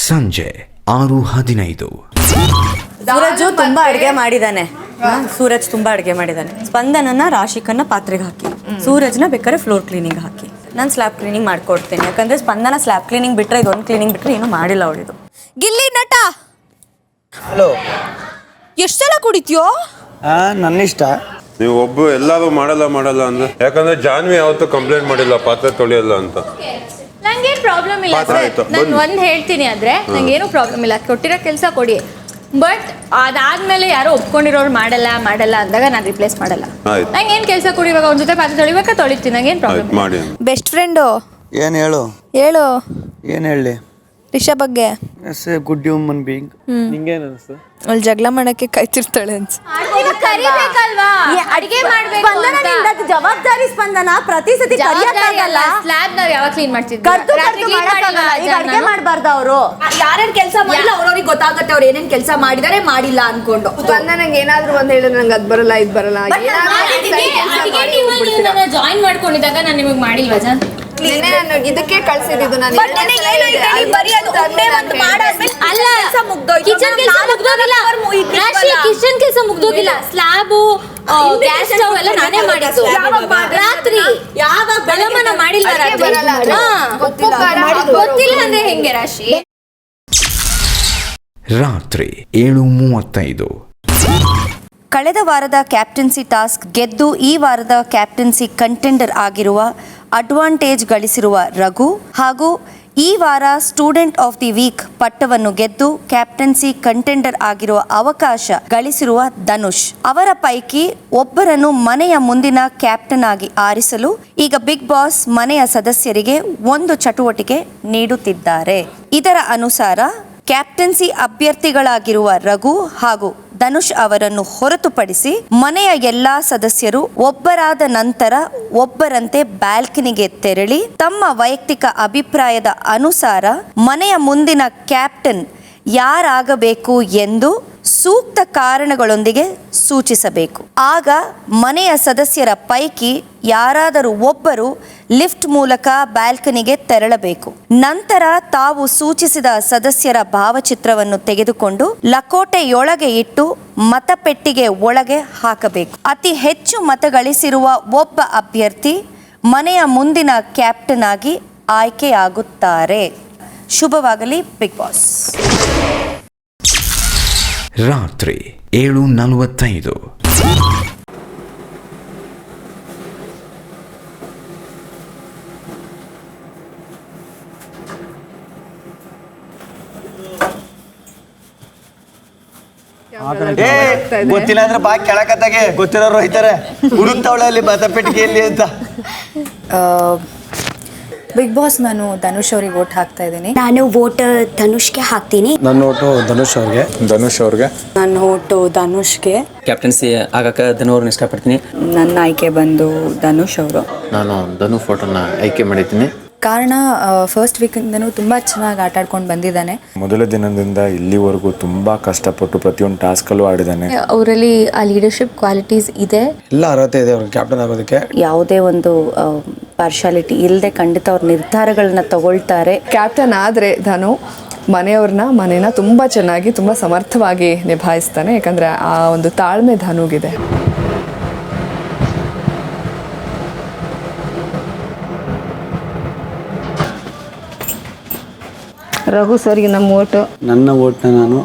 ಸಂಜೆ 6:15. ಸೂರಜು ತುಂಬಾ ಅಡುಗೆ ಮಾಡಿದ್ದಾನೆ. ಸೂರಜ್ ತುಂಬಾ ಅಡುಗೆ ಮಾಡಿದ್ದಾನೆ. ಸ್ಪಂದನನ ರಾಶಿಕನ್ನ ಪಾತ್ರೆಗೆ ಹಾಕಿ, ಸೂರಜ್ನ ಬೇಕಾದ್ರೆ ಫ್ಲೋರ್ ಕ್ಲೀನಿಂಗ್ ಹಾಕಿ, ನಾನು ಸ್ಲ್ಯಾಬ್ ಕ್ಲೀನಿಂಗ್ ಮಾಡ್ಕೊಡ್ತೀನಿ. ಯಾಕಂದ್ರೆ ಸ್ಪಂದನ ಸ್ಲ್ಯಾಬ್ ಕ್ಲೀನಿಂಗ್ ಬಿಟ್ರೆ ಇದೊಂದು ಕ್ಲೀನಿಂಗ್ ಬಿಟ್ರೆ ಏನೂ ಮಾಡಿಲ್ಲ ಅವಳಿದು. ಗಿಲ್ಲಿ ನಟ ಹಲೋ, ಎಷ್ಟು ಸಲ ಕುಡಿತೀಯೋ? ನನ್ನ ಇಷ್ಟ. ನೀವು ಎಲ್ಲರೂ ಮಾಡಲ್ಲ ಅಂದ್ರೆ, ಯಾಕಂದ್ರೆ ಜಾನ್ವಿ ಯಾವತ್ತೂ ಕಂಪ್ಲೇಂಟ್ ಮಾಡಿಲ್ಲ ಪಾತ್ರೆ ತೊಳೆಯಲ್ಲ ಅಂತ. ನಂಗೇನು ಪ್ರಾಬ್ಲಮ್ ಇಲ್ಲ ಪಾತ್ರೆ ಆಯ್ತು, ನಾನು ಒಂದು ಹೇಳ್ತೀನಿ ಆದರೆ ನಂಗೇನು ಪ್ರಾಬ್ಲಮ್ ಇಲ್ಲ, ಕೊಟ್ಟಿರೋ ಕೆಲಸ ಕೊಡಿ. ಬಟ್ ಅದಾದ್ಮೇಲೆ ಯಾರೋ ಒಪ್ಕೊಂಡಿರೋರು ಮಾಡಲ್ಲ ಅಂದಾಗ ನಾನು ರಿಪ್ಲೇಸ್ ಮಾಡಲ್ಲ. ನಂಗೆ ಏನು ಕೆಲಸ ಕೊಡಿ, ಇವಾಗ ಅವ್ನ ಜೊತೆ ಪಾತ್ರೆ ತೊಳಿಬೇಕಾ ತೊಳಿತೀನಿ, ನಂಗೇನು ಪ್ರಾಬ್ಲಮ್ ಮಾಡಿ. ಬೆಸ್ಟ್ ಫ್ರೆಂಡು ಏನು ಹೇಳು ಏನು ಹೇಳಿ ರಿಷಾ ಬಗ್ಗೆ. Good human being. ನಿಂಗೇನು ಅನಿಸ್ತು? ಅವಳು ಜಗಳ ಮಾಡಕ್ಕೆ ಕಾಯ್ತಿರ್ತಾಳೆ ಅನ್ಸ. ಅಡಿಗೆ ಮಾಡ್ಬೇಕು ಜವಾಬ್ದಾರಿ ಸ್ಪಂದನ ಪ್ರತಿ ಸತಿ ಕರಿಯಕ್ಕಾಗಲ್ಲ. ಸ್ಲ್ಯಾಬ್ ನಾವ್ ಯಾವಾಗ ಕ್ಲೀನ್ ಮಾಡ್ತಿದ್ವಿ? ಅಡಿಗೆ ಮಾಡಬಾರ್ದು. ಅವರು ಯಾರ್ಯಾರು ಕೆಲಸ ಮಾಡಿಲ್ಲ ಅವ್ರವ್ರಿಗೆ ಗೊತ್ತಾಗುತ್ತೆ ಅವ್ರು ಏನೇನ್ ಕೆಲಸ ಮಾಡಿದಾರೆ ಮಾಡಿಲ್ಲ ಅನ್ಕೊಂಡು. ಸ್ಪಂದನಂಗೆ ಏನಾದ್ರೂ ಒಂದ್ ಹೇಳಿದ್ರೆ ನಂಗೆ ಅದ್ ಬರಲ್ಲ ಇದ್ ಬರಲ್ಲ. ಜಾಯಿನ್ ಮಾಡ್ಕೊಂಡಿದ್ದಾಗ ನಾನು ನಿಮಗೆ ಮಾಡಿಲ್ವಾ ಜಾನ್? ಇದಕ್ಕೆ ಕಳ್ಸಿದ್ದು ನಾನು. ಕಿಚನ್ ಕೆಲಸ ಮುಗ್ದೋಗಿಲ್ಲ, ಸ್ಲ್ಯಾಬು ಗ್ಯಾಸ್ ಸ್ಟವ್ ಎಲ್ಲ ನಾನೇ ಮಾಡಿದ್ದು. ರಾತ್ರಿ ಬೆಳಮನ ಮಾಡಿಲ್ಲ, ಗೊತ್ತಿಲ್ಲ ಅಂದ್ರೆ ಹೆಂಗೆ ರಾಶಿ? ರಾತ್ರಿ 7:35. ಕಳೆದ ವಾರದ ಕ್ಯಾಪ್ಟನ್ಸಿ ಟಾಸ್ಕ್ ಗೆದ್ದು ಈ ವಾರದ ಕ್ಯಾಪ್ಟನ್ಸಿ ಕಂಟೆಂಡರ್ ಆಗಿರುವ ಅಡ್ವಾಂಟೇಜ್ ಗಳಿಸಿರುವ ರಘು ಹಾಗೂ ಈ ವಾರ ಸ್ಟೂಡೆಂಟ್ ಆಫ್ ದಿ ವೀಕ್ ಪಟ್ಟವನ್ನು ಗೆದ್ದು ಕ್ಯಾಪ್ಟನ್ಸಿ ಕಂಟೆಂಡರ್ ಆಗಿರುವ ಅವಕಾಶ ಗಳಿಸಿರುವ ಧನುಷ್ ಅವರ ಪೈಕಿ ಒಬ್ಬರನ್ನು ಮನೆಯ ಮುಂದಿನ ಕ್ಯಾಪ್ಟನ್ ಆಗಿ ಆರಿಸಲು ಈಗ ಬಿಗ್ ಬಾಸ್ ಮನೆಯ ಸದಸ್ಯರಿಗೆ ಒಂದು ಚಟುವಟಿಕೆ ನೀಡುತ್ತಿದ್ದಾರೆ. ಇದರ ಅನುಸಾರ ಕ್ಯಾಪ್ಟನ್ಸಿ ಅಭ್ಯರ್ಥಿಗಳಾಗಿರುವ ರಘು ಹಾಗೂ ಧನುಷ್ ಅವರನ್ನು ಹೊರತುಪಡಿಸಿ ಮನೆಯ ಎಲ್ಲಾ ಸದಸ್ಯರು ಒಬ್ಬರಾದ ನಂತರ ಒಬ್ಬರಂತೆ ಬ್ಯಾಲ್ಕನಿಗೆ ತೆರಳಿ ತಮ್ಮ ವೈಯಕ್ತಿಕ ಅಭಿಪ್ರಾಯದ ಅನುಸಾರ ಮನೆಯ ಮುಂದಿನ ಕ್ಯಾಪ್ಟನ್ ಯಾರಾಗಬೇಕು ಎಂದು ಸೂಕ್ತ ಕಾರಣಗಳೊಂದಿಗೆ ಸೂಚಿಸಬೇಕು. ಆಗ ಮನೆಯ ಸದಸ್ಯರ ಪೈಕಿ ಯಾರಾದರೂ ಒಬ್ಬರು ಲಿಫ್ಟ್ ಮೂಲಕ ಬ್ಯಾಲ್ಕನಿಗೆ ತೆರಳಬೇಕು. ನಂತರ ತಾವು ಸೂಚಿಸಿದ ಸದಸ್ಯರ ಭಾವಚಿತ್ರವನ್ನು ತೆಗೆದುಕೊಂಡು ಲಕೋಟೆಯೊಳಗೆ ಇಟ್ಟು ಮತಪೆಟ್ಟಿಗೆ ಒಳಗೆ ಹಾಕಬೇಕು. ಅತಿ ಹೆಚ್ಚು ಮತ ಗಳಿಸಿರುವ ಒಬ್ಬ ಅಭ್ಯರ್ಥಿ ಮನೆಯ ಮುಂದಿನ ಕ್ಯಾಪ್ಟನ್ ಆಗಿ ಆಯ್ಕೆಯಾಗುತ್ತಾರೆ. ಶುಭವಾಗಲಿ ಬಿಗ್ ಬಾಸ್. ರಾತ್ರಿ 7:45. ಗೊತ್ತಿಲ್ಲ ಅಂದ್ರೆ ಬಾ ಕೆಳಕತ್ತಾಗೆ ಗೊತ್ತಿರೋರು ಹೋಯ್ತಾರೆ ಹುಡುಕ್ತಾವಳೆ ಅಲ್ಲಿ ಮತಪೆಟ್ಟಿಗೆಯಲ್ಲಿ ಅಂತ. ಬಿಗ್ ಬಾಸ್, ನಾನು ಧನುಷ್ ಅವ್ರಿಗೆ ವೋಟ್ ಹಾಕ್ತಾ ಇದ್ದೀನಿ. ನಾನು ವೋಟ್ ಧನುಷ್ಗೆ ಹಾಕ್ತೀನಿ. ನನ್ನ ಓಟು ಧನುಷ್ ಅವ್ರಿಗೆ. ನನ್ನ ಓಟು ಧನುಷ್ಗೆ. ಕ್ಯಾಪ್ಟನ್ಸಿ ಆಗಕ್ಕೆ ಧನು ಅವ್ರನ್ನ ಇಷ್ಟಪಡ್ತೀನಿ. ನನ್ನ ಆಯ್ಕೆ ಬಂದು ಧನುಷ್ ಅವರು. ನಾನು ಧನು ಫೋಟೋನ ಆಯ್ಕೆ ಮಾಡಿದ್ದೀನಿ. ಕಾರಣ ಫಸ್ಟ್ ವೀಕಿಂದನೂ ತುಂಬ ಚೆನ್ನಾಗಿ ಆಟ ಆಡ್ಕೊಂಡು ಬಂದಿದ್ದಾನೆ. ಮೊದಲ ದಿನದಿಂದ ಇಲ್ಲಿವರೆಗೂ ತುಂಬ ಕಷ್ಟಪಟ್ಟು ಪ್ರತಿಯೊಂದು ಟಾಸ್ಕಲ್ಲೂ ಆಡಿದ್ದಾನೆ. ಅವರಲ್ಲಿ ಆ ಲೀಡರ್ಶಿಪ್ ಕ್ವಾಲಿಟೀಸ್ ಇದೆ, ಎಲ್ಲ ಅರ್ಹತೆ ಇದೆ ಅವ್ರಿಗೆ ಕ್ಯಾಪ್ಟನ್ ಆಗೋದಕ್ಕೆ. ಯಾವುದೇ ಒಂದು ಪಾರ್ಶಾಲಿಟಿ ಇಲ್ಲದೆ ಖಂಡಿತ ಅವ್ರ ನಿರ್ಧಾರಗಳನ್ನ ತಗೊಳ್ತಾರೆ. ಕ್ಯಾಪ್ಟನ್ ಆದರೆ ಧನು ಮನೆನ ತುಂಬ ಚೆನ್ನಾಗಿ ತುಂಬ ಸಮರ್ಥವಾಗಿ ನಿಭಾಯಿಸ್ತಾನೆ. ಯಾಕಂದರೆ ಆ ಒಂದು ತಾಳ್ಮೆ ಧನುಗಿದೆ. ರಘು ಸರ್ಗೆ ನಮ್ಮ ಓಟು. ನನ್ನ ಓಟ್ನ ನಾನು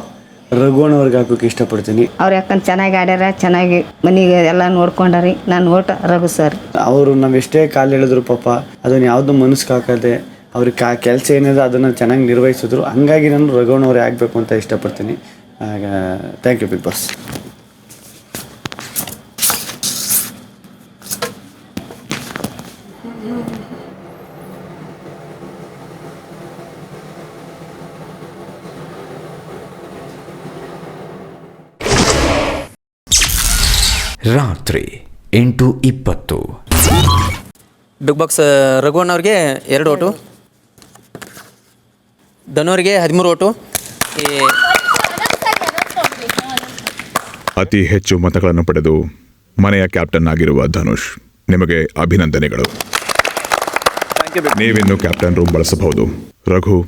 ರಘುವಣ್ಣವ್ರಿಗೆ ಹಾಕೋಕೆ ಇಷ್ಟಪಡ್ತೀನಿ. ಅವ್ರು ಯಾಕಂದ್ರೆ ಚೆನ್ನಾಗಿ ಆಡ್ಯಾರ, ಚೆನ್ನಾಗಿ ಮನೆಗೆ ಎಲ್ಲ ನೋಡ್ಕೊಂಡಾರಿ. ನನ್ನ ಓಟ್ ರಘು ಸರ್. ಅವರು ನಾವು ಎಷ್ಟೇ ಕಾಲು ಹೇಳಿದ್ರು ಪಾಪ ಅದನ್ನು ಯಾವುದೂ ಮನಸ್ಸಿಗೆ ಹಾಕದೆ ಅವ್ರಿಗೆ ಕೆಲಸ ಏನಿದೆ ಅದನ್ನು ಚೆನ್ನಾಗಿ ನಿರ್ವಹಿಸಿದ್ರು. ಹಂಗಾಗಿ ನಾನು ರಘುವಣ್ಣವ್ರೇ ಆಗಬೇಕು ಅಂತ ಇಷ್ಟಪಡ್ತೀನಿ. Thank you big boss. ರಾತ್ರಿ 8:20. ಬಿಗ್ ಬಾಕ್ಸ್ ರಘುವಣ್ಣ ಅವ್ರಿಗೆ 2 ಓಟು, ಧನು ಅವರಿಗೆ 13 ಓಟು. ಅತಿ ಹೆಚ್ಚು ಮತಗಳನ್ನು ಪಡೆದು ಮನೆಯ ಕ್ಯಾಪ್ಟನ್ ಆಗಿರುವ ಧನುಷ್, ನಿಮಗೆ ಅಭಿನಂದನೆಗಳು. ನೀವಿನ್ನು ಕ್ಯಾಪ್ಟನ್ ರೂಮ್ ಬಳಸಬಹುದು. ರಘು,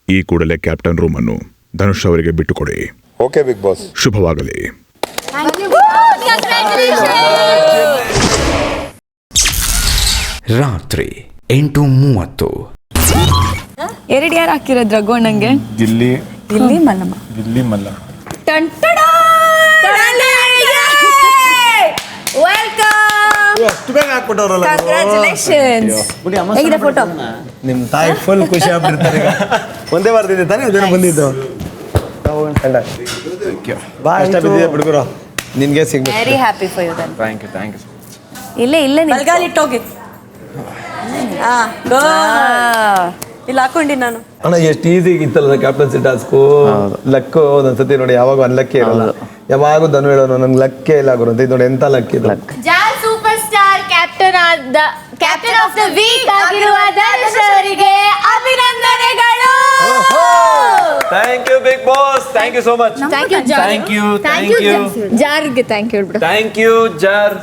ಈ ಕೂಡಲೇ ಕ್ಯಾಪ್ಟನ್ ರೂಮ್ ಅನ್ನು ಧನುಷ್ ಅವರಿಗೆ ಬಿಟ್ಟುಕೊಡಿ. Okay big boss. ಶುಭವಾಗಲಿ. ರಾತ್ರಿ 8:30. 2 ಯಾರು ಹಾಕಿರೋದು ರಘುವಣ್ಣಂಗೆ? ಗಿಲ್ಲಿ ಗಿಲ್ಲಿ ಮಲ್ಲಮ್ಮ. ಗಿಲ್ಲಿ ಮಲ್ಲಮ್ಮ. ಅಷ್ಟು ಬೇಗ ಹಾಕ್ಬಿಟ್ಟವ್ರಲ್ಲ. ಕಂಗ್ರ್ಯಾಚುಲೇಷನ್ಸ್. ಹೇಗಿದೆ ಫೋಟೋ? ನಿಮ್ಮ ತಾಯಿ ಫುಲ್ ಖುಷಿ ಆಗ್ಬಿಡ್ತಾರೆ. ಒಂದೇ ವಾರದಿಂದ ತಾನೇ ಅದೇನೋ ಬಂದಿದ್ದು. ಬಾ, ಇಷ್ಟ ಬಿದ್ದಿದೆ ಬಿಡುಗರು. ನಿನ್ಗೆ ಸಿಗ್ಬೇಕು. Very happy for you then. Thank you ಇಲ್ಲೇ ಬಲ್ಗಾಲಿಟ್ಟೋಗಿ ಇಲ್ಲಿ ಹಾಕೊಂಡಿ ನಾನು. ಅಣ್ಣ ಎಷ್ಟು ಈಸಿ ಇತ್ತಲ್ಲ ಕ್ಯಾಪ್ಟನ್ಸಿ ಟಾಸ್ಕು. ಲಕ್ಕು ಒಂದೊಂದ್ಸತಿ ನೋಡಿ ಯಾವಾಗ ಅನ್ಲಕ್ಕೇ ಇರಲ್ಲ. ಯಾವಾಗೂ ಧನು ಹೇಳೋನು ನನ್ಗೆ ಲಕ್ಕೇ ಇಲ್ಲ ಗುರು ಅಂತ. ಇದು ನೋಡಿ ಎಂತ ಲಕ್ ಇದು. ಜಾರ್ super star captain of the week ಆಗಿರುವ ಧನುಷ್ ಅವರಿಗೆ ಅಭಿನಂದನೆಗಳು. Thank you big boss. Thank you so much. Thank you ಜಾರ್ಗೆ ಥ್ಯಾಂಕ್ ಯು ಹೇಳ್ಬಿಡು. ಥ್ಯಾಂಕ್ ಯು ಜಾರ್.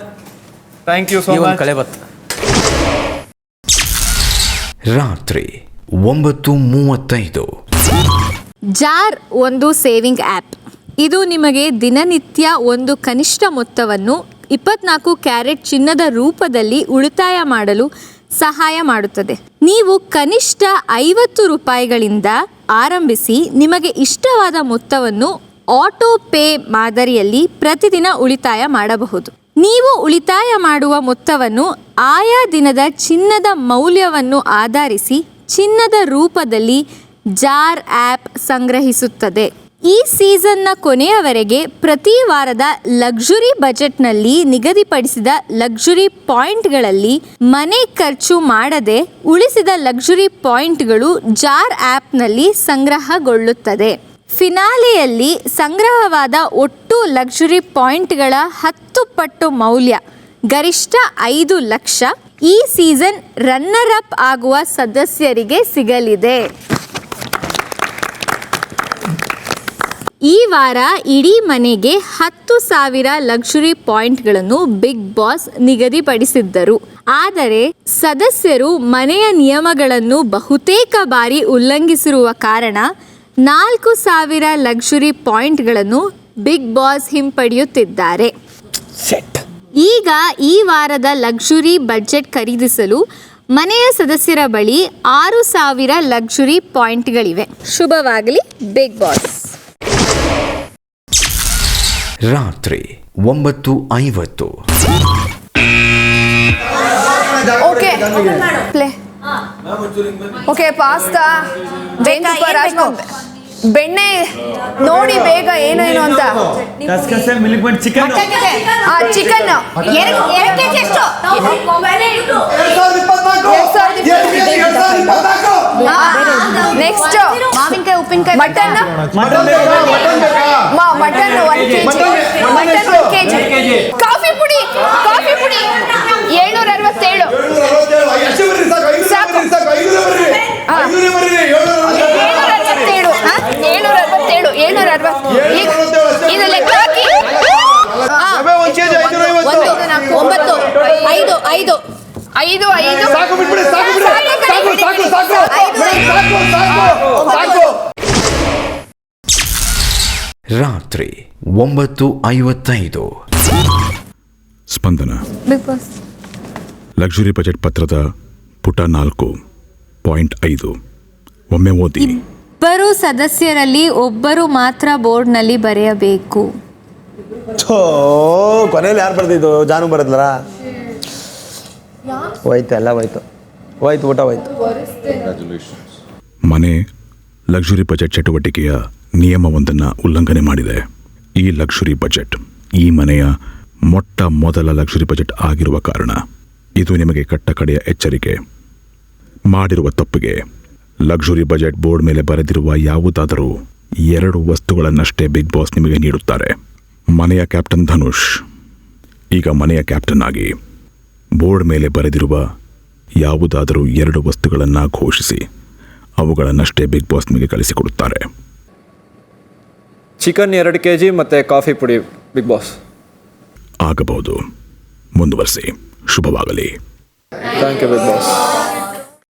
Thank you so much. ಕಳೆ ಬತ್ತು. ರಾತ್ರಿ 9:35. ಜಾರ್ ಒಂದು ಸೇವಿಂಗ್ ಆ್ಯಪ್. ಇದು ನಿಮಗೆ ದಿನನಿತ್ಯ ಒಂದು ಕನಿಷ್ಠ ಮೊತ್ತವನ್ನು 24 ಕ್ಯಾರೆಟ್ ಚಿನ್ನದ ರೂಪದಲ್ಲಿ ಉಳಿತಾಯ ಮಾಡಲು ಸಹಾಯ ಮಾಡುತ್ತದೆ. ನೀವು ಕನಿಷ್ಠ 50 ರೂಪಾಯಿಗಳಿಂದ ಆರಂಭಿಸಿ ನಿಮಗೆ ಇಷ್ಟವಾದ ಮೊತ್ತವನ್ನು ಆಟೋ ಪೇ ಮಾದರಿಯಲ್ಲಿ ಪ್ರತಿದಿನ ಉಳಿತಾಯ ಮಾಡಬಹುದು. ನೀವು ಉಳಿತಾಯ ಮಾಡುವ ಮೊತ್ತವನ್ನು ಆಯಾ ದಿನದ ಚಿನ್ನದ ಮೌಲ್ಯವನ್ನು ಆಧರಿಸಿ ಚಿನ್ನದ ರೂಪದಲ್ಲಿ ಜಾರ್ ಆ್ಯಪ್ ಸಂಗ್ರಹಿಸುತ್ತದೆ. ಈ ಸೀಸನ್ನ ಕೊನೆಯವರೆಗೆ ಪ್ರತಿ ವಾರದ ಲಕ್ಸುರಿ ಬಜೆಟ್ನಲ್ಲಿ ನಿಗದಿಪಡಿಸಿದ ಲಕ್ಸುರಿ ಪಾಯಿಂಟ್ಗಳಲ್ಲಿ ಮನೆ ಖರ್ಚು ಮಾಡದೆ ಉಳಿಸಿದ ಲಕ್ಸುರಿ ಪಾಯಿಂಟ್ಗಳು ಜಾರ್ ಆ್ಯಪ್ನಲ್ಲಿ ಸಂಗ್ರಹಗೊಳ್ಳುತ್ತದೆ. ಫಿನಾಲೆಯಲ್ಲಿ ಸಂಗ್ರಹವಾದ ಒಟ್ಟು ಲಕ್ಸುರಿ ಪಾಯಿಂಟ್ಗಳ 10 ಪಟ್ಟು ಮೌಲ್ಯ ಗರಿಷ್ಠ 5 ಲಕ್ಷ ಈ ಸೀಸನ್ ರನ್ನರ್ ಅಪ್ ಆಗುವ ಸದಸ್ಯರಿಗೆ ಸಿಗಲಿದೆ. ಈ ವಾರ ಇಡೀ ಮನೆಗೆ 10,000 ಲಕ್ಸುರಿ ಪಾಯಿಂಟ್ಗಳನ್ನು ಬಿಗ್ ಬಾಸ್ ನಿಗದಿಪಡಿಸಿದ್ದರು. ಆದರೆ ಸದಸ್ಯರು ಮನೆಯ ನಿಯಮಗಳನ್ನು ಬಹುತೇಕ ಬಾರಿ ಉಲ್ಲಂಘಿಸಿರುವ ಕಾರಣ 4,000 ಲಕ್ಸುರಿ ಪಾಯಿಂಟ್ಗಳನ್ನು ಬಿಗ್ ಬಾಸ್ ಹಿಂಪಡೆಯುತ್ತಿದ್ದಾರೆ. ಈಗ ಈ ವಾರದ ಲಕ್ಸುರಿ ಬಜೆಟ್ ಖರೀದಿಸಲು ಮನೆಯ ಸದಸ್ಯರ ಬಳಿ 6,000 ಲಕ್ಸುರಿ ಪಾಯಿಂಟ್ಗಳಿವೆ. ಶುಭವಾಗಲಿ ಬಿಗ್ ಬಾಸ್. ರಾತ್ರಿ 9:50. Okay play. ಓಕೆ ಪಾಸ್ತಾ ಬೆಣ್ಣೆ ನೋಡಿ ಬೇಗ ಏನೇನು ಅಂತ. ಚಿಕನ್ ನೆಕ್ಸ್ಟ್ ಮಾವಿನಕಾಯಿ ಉಪ್ಪಿನಕಾಯಿ ಮಟನ್ ಮಟನ್ 1 ಕೆಜಿ ಕಾಫಿ ಪುಡಿ 767 ಸಾಕು. 767 ಇದು ಲೆಕ್ಕ ಹಾಕಿ. 5 ರಾತ್ರಿ 9:55. ಸ್ಪಂದನ ಬಿಗ್ ಬಾಸ್. ಲಕ್ಸುರಿ ಬಜೆಟ್ ಪತ್ರದ ಪುಟ 4.5 ಒಮ್ಮೆ ಓದಿ. ಇಬ್ಬರು ಸದಸ್ಯರಲ್ಲಿ ಒಬ್ಬರು ಮಾತ್ರ ಬೋರ್ಡ್ನಲ್ಲಿ ಬರೆಯಬೇಕು. ಕೊನೆಯಲ್ಲಿ ಯಾರು ಬರ್ದಿದ್ದು? ಜಾನು ಬರದ್ಲರ ಹೋಯ್ತು, ಎಲ್ಲ ಹೋಯ್ತು ಊಟ ಹೋಯ್ತು. ಮನೆ ಲಕ್ಸುರಿ ಬಜೆಟ್ ಚಟುವಟಿಕೆಯ ನಿಯಮವೊಂದನ್ನು ಉಲ್ಲಂಘನೆ ಮಾಡಿದೆ. ಈ ಲಕ್ಸುರಿ ಬಜೆಟ್ ಈ ಮನೆಯ ಮೊಟ್ಟ ಮೊದಲ ಲಕ್ಸುರಿ ಬಜೆಟ್ ಆಗಿರುವ ಕಾರಣ ಇದು ನಿಮಗೆ ಕಟ್ಟಕಡೆಯ ಎಚ್ಚರಿಕೆ. ಮಾಡಿರುವ ತಪ್ಪಿಗೆ ಲಕ್ಸುರಿ ಬಜೆಟ್ ಬೋರ್ಡ್ ಮೇಲೆ ಬರೆದಿರುವ ಯಾವುದಾದರೂ 2 ವಸ್ತುಗಳನ್ನಷ್ಟೇ ಬಿಗ್ ಬಾಸ್ ನಿಮಗೆ ನೀಡುತ್ತಾರೆ. ಮನೆಯ ಕ್ಯಾಪ್ಟನ್ ಧನುಷ್ ಈಗ ಮನೆಯ ಕ್ಯಾಪ್ಟನ್ ಆಗಿ ಬೋರ್ಡ್ ಮೇಲೆ ಬರೆದಿರುವ ಯಾವುದಾದರೂ 2 ವಸ್ತುಗಳನ್ನು ಘೋಷಿಸಿ ಅವುಗಳನ್ನಷ್ಟೇ ಬಿಗ್ ಬಾಸ್ ನಿಮಗೆ ಕಳಿಸಿಕೊಡುತ್ತಾರೆ. ಚಿಕನ್ 2 kg ಮತ್ತು ಕಾಫಿ ಪುಡಿ ಬಿಗ್ ಬಾಸ್. ಆಗಬಹುದು. ಮುಂದುವರಿಸಿ. ಶುಭವಾಗಲಿ. Thank you big boss.